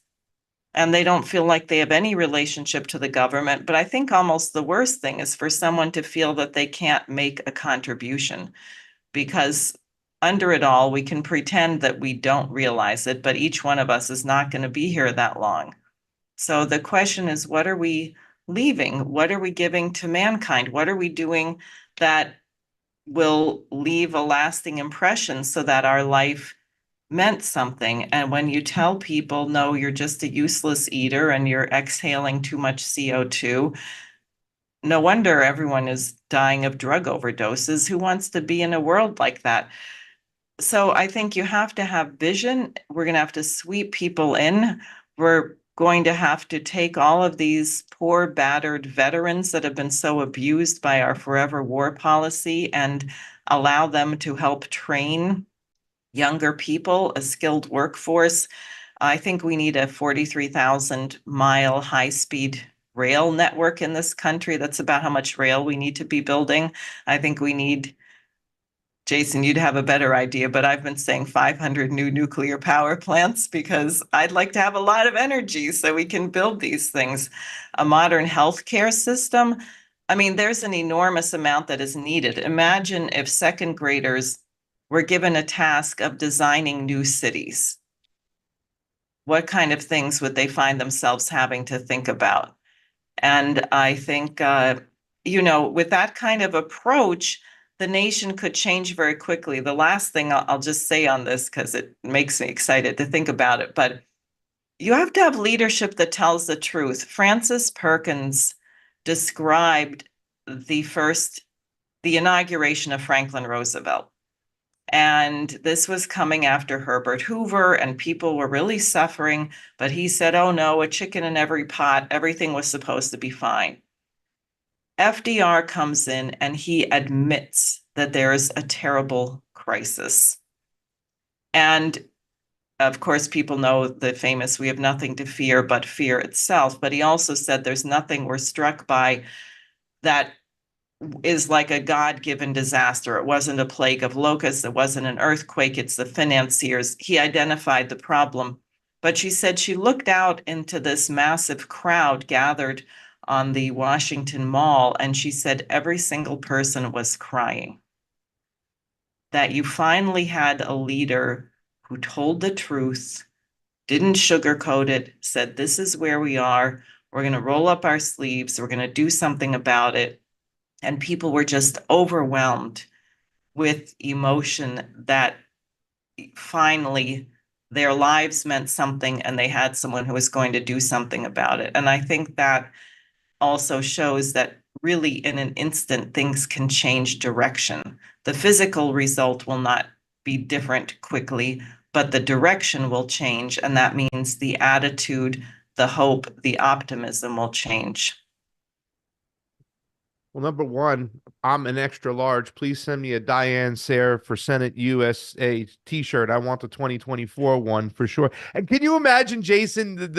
and they don't feel like they have any relationship to the government. But I think almost the worst thing is for someone to feel that they can't make a contribution, because under it all, we can pretend that we don't realize it, but each one of us is not going to be here that long. So the question is, what are we leaving? What are we giving to mankind? What are we doing that will leave a lasting impression so that our life meant something? And when you tell people, no, you're just a useless eater and you're exhaling too much CO2, no wonder everyone is dying of drug overdoses. Who wants to be in a world like that? So I think you have to have vision. We're going to have to sweep people in. We're going to have to take all of these poor, battered veterans that have been so abused by our forever war policy and allow them to help train younger people, a skilled workforce. I think we need a 43,000-mile high-speed rail network in this country. That's about how much rail we need to be building. I think we need, Jason, you'd have a better idea, but I've been saying 500 new nuclear power plants because I'd like to have a lot of energy so we can build these things. A modern healthcare system. I mean, there's an enormous amount that is needed. Imagine if second graders were given a task of designing new cities. What kind of things would they find themselves having to think about? And I think, with that kind of approach, the nation could change very quickly. The last thing I'll just say on this, because it makes me excited to think about it, but you have to have leadership that tells the truth. Francis Perkins described the inauguration of Franklin Roosevelt. And this was coming after Herbert Hoover, and people were really suffering. But he said, oh no, a chicken in every pot, everything was supposed to be fine. FDR comes in and he admits that there is a terrible crisis. And of course, people know the famous, we have nothing to fear but fear itself. But he also said there's nothing we're struck by that is like a God-given disaster. It wasn't a plague of locusts. It wasn't an earthquake. It's the financiers. He identified the problem. But she said she looked out into this massive crowd gathered on the Washington Mall, and she said every single person was crying. That you finally had a leader who told the truth, didn't sugarcoat it, said, this is where we are. We're going to roll up our sleeves. We're going to do something about it. And people were just overwhelmed with emotion that finally their lives meant something and they had someone who was going to do something about it. And I think that also shows that really in an instant, things can change direction. The physical result will not be different quickly, but the direction will change. And that means the attitude, the hope, the optimism will change. Well, number one, I'm an extra large. Please send me a Diane Sayre for Senate USA t-shirt. I want the 2024 one for sure. And can you imagine, Jason,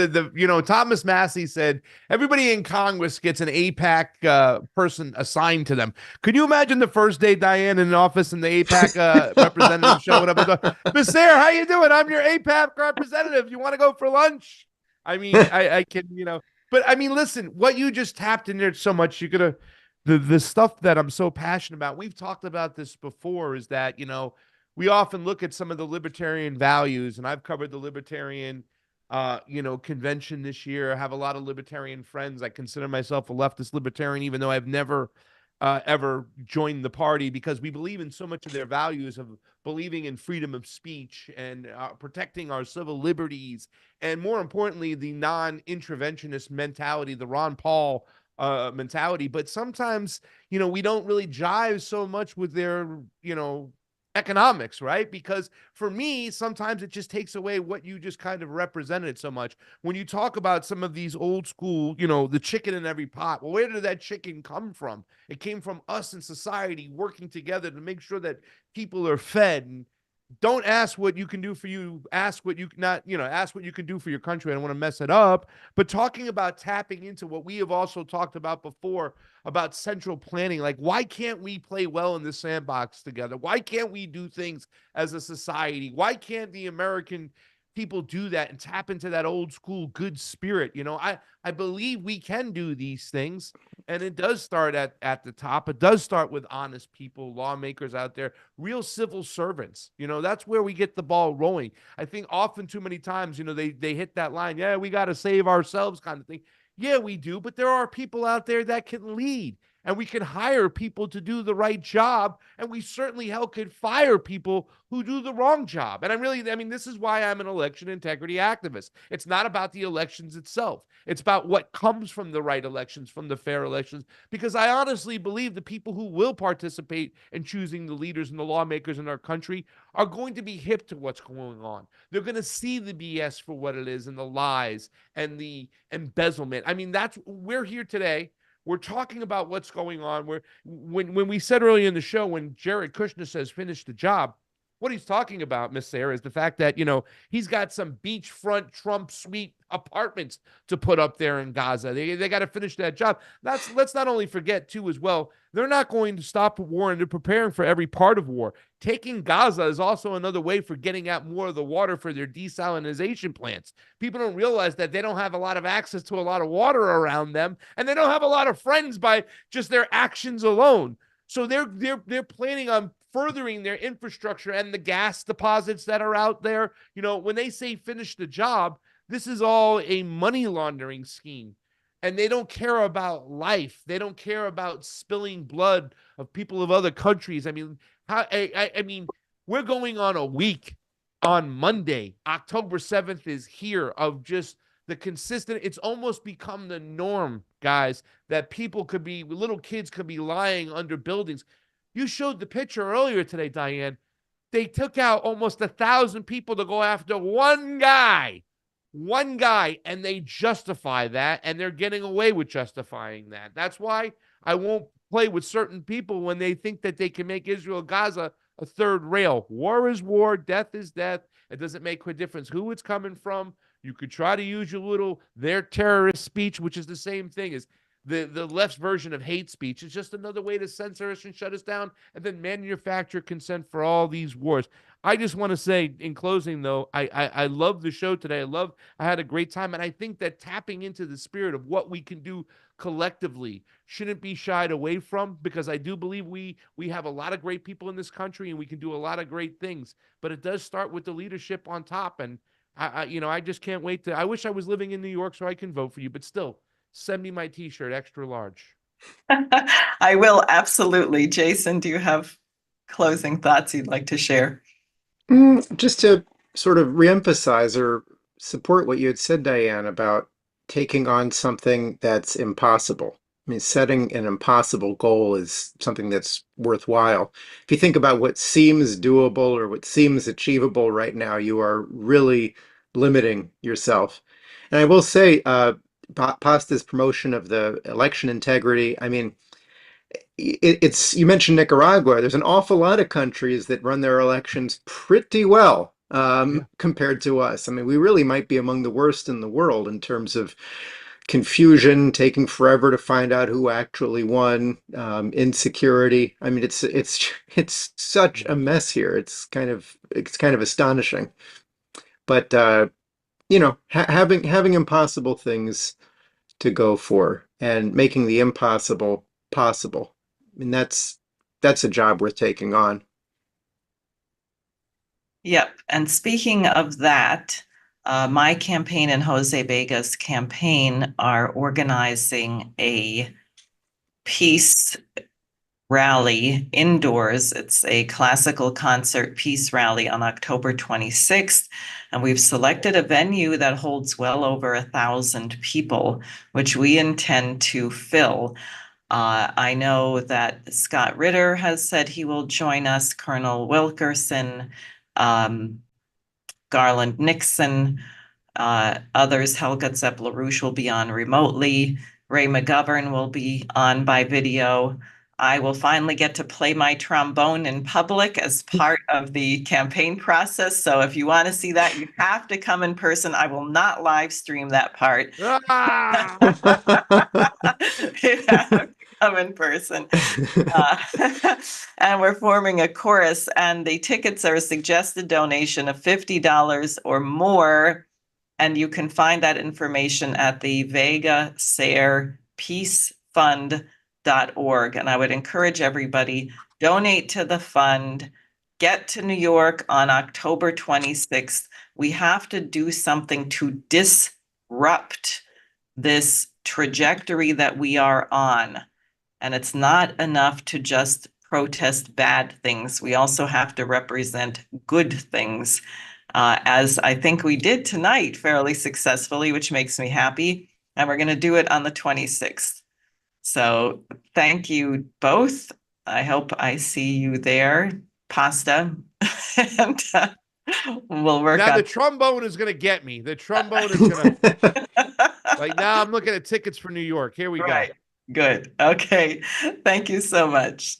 Thomas Massey said everybody in Congress gets an AIPAC person assigned to them. Could you imagine the first day Diane in office and the AIPAC representative showing up and going, Miss Sayre, how you doing? I'm your AIPAC representative. You want to go for lunch? I mean, I can, but I mean, listen, what you just tapped in there so much, you're going to, the stuff that I'm so passionate about, we've talked about this before, is that, we often look at some of the libertarian values, and I've covered the libertarian, convention this year. I have a lot of libertarian friends. I consider myself a leftist libertarian, even though I've never ever joined the party, because we believe in so much of their values of believing in freedom of speech and protecting our civil liberties. And more importantly, the non-interventionist mentality, the Ron Paul mentality. But sometimes, we don't really jive so much with their, economics, right? Because for me, sometimes it just takes away what you just kind of represented so much. When you talk about some of these old school, the chicken in every pot, well, where did that chicken come from? It came from us in society working together to make sure that people are fed. And don't ask what you can do for you. Ask what you ask what you can do for your country. I don't want to mess it up, but talking about tapping into what we have also talked about before about central planning. Like, why can't we play well in the sandbox together? Why can't we do things as a society? Why can't the American people do that and tap into that old school good spirit? I believe we can do these things, and it does start at the top. It does start with honest people, lawmakers out there, real civil servants. That's where we get the ball rolling. I think often too many times, they hit that line, yeah, we got to save ourselves kind of thing. Yeah, we do, but there are people out there that can lead, and we can hire people to do the right job, and we certainly could fire people who do the wrong job. And this is why I'm an election integrity activist. It's not about the elections itself. It's about what comes from the right elections, from the fair elections, because I honestly believe the people who will participate in choosing the leaders and the lawmakers in our country are going to be hip to what's going on. They're going to see the BS for what it is, and the lies and the embezzlement. We're here today. We're talking about what's going on. When we said earlier in the show, when Jared Kushner says finish the job, What he's talking about, Miss Sarah, is the fact that, he's got some beachfront Trump suite apartments to put up there in Gaza. They got to finish that job. Let's not only forget, too, as well, they're not going to stop war, and they're preparing for every part of war. Taking Gaza is also another way for getting out more of the water for their desalination plants. People don't realize that they don't have a lot of access to a lot of water around them, and they don't have a lot of friends by just their actions alone. So they're planning on furthering their infrastructure and the gas deposits that are out there. When they say finish the job, this is all a money laundering scheme. And they don't care about life. They don't care about spilling blood of people of other countries. I mean, we're going on a week on Monday. October 7th is here of just the consistent. It's almost become the norm, guys, that little kids could be lying under buildings. You showed the picture earlier today, Diane. They took out almost 1,000 people to go after one guy, and they justify that, and they're getting away with justifying that. That's why I won't play with certain people when they think that they can make Israel, Gaza a third rail. War is war, death is death. It doesn't make a difference who it's coming from. You could try to use their terrorist speech, which is the same thing as the left's version of hate speech. It's just another way to censor us and shut us down and then manufacture consent for all these wars. I just want to say in closing, though, I love the show today. I had a great time. And I think that tapping into the spirit of what we can do collectively shouldn't be shied away from, because I do believe we have a lot of great people in this country and we can do a lot of great things. But it does start with the leadership on top. And I just can't wait I wish I was living in New York so I can vote for you, but still, send me my t-shirt, extra large. I will, absolutely. Jason, do you have closing thoughts you'd like to share? Just to sort of reemphasize or support what you had said, Diane, about taking on something that's impossible. I mean, setting an impossible goal is something that's worthwhile. If you think about what seems doable or what seems achievable right now, you are really limiting yourself. And I will say, Pasta's promotion of the election integrity, I mean, you mentioned Nicaragua. There's an awful lot of countries that run their elections pretty well compared to us. I mean, we really might be among the worst in the world in terms of confusion, taking forever to find out who actually won, insecurity. I mean, it's such a mess here. It's kind of astonishing. But having impossible things to go for and making the impossible possible. I mean, that's a job worth taking on. Yep. And speaking of that, my campaign and Jose Vega's campaign are organizing a peace rally indoors. It's a classical concert peace rally on October 26th. And we've selected a venue that holds well over 1,000 people, which we intend to fill. I know that Scott Ritter has said he will join us, Colonel Wilkerson, Garland Nixon, others, Helga Zepp-LaRouche will be on remotely. Ray McGovern will be on by video. I will finally get to play my trombone in public as part of the campaign process. So if you want to see that, you have to come in person. I will not live stream that part. Ah! You have to come in person. And we're forming a chorus, and the tickets are a suggested donation of $50 or more. And you can find that information at the Vega Sayre Peace Fund.org. And I would encourage everybody, donate to the fund, get to New York on October 26th. We have to do something to disrupt this trajectory that we are on. And it's not enough to just protest bad things. We also have to represent good things, as I think we did tonight fairly successfully, which makes me happy. And we're going to do it on the 26th. So thank you both. I hope I see you there, Pasta. And we'll work now on the trombone is going to get me. The trombone is going to like, now I'm looking at tickets for New York. Here we go. Good. Okay. Thank you so much.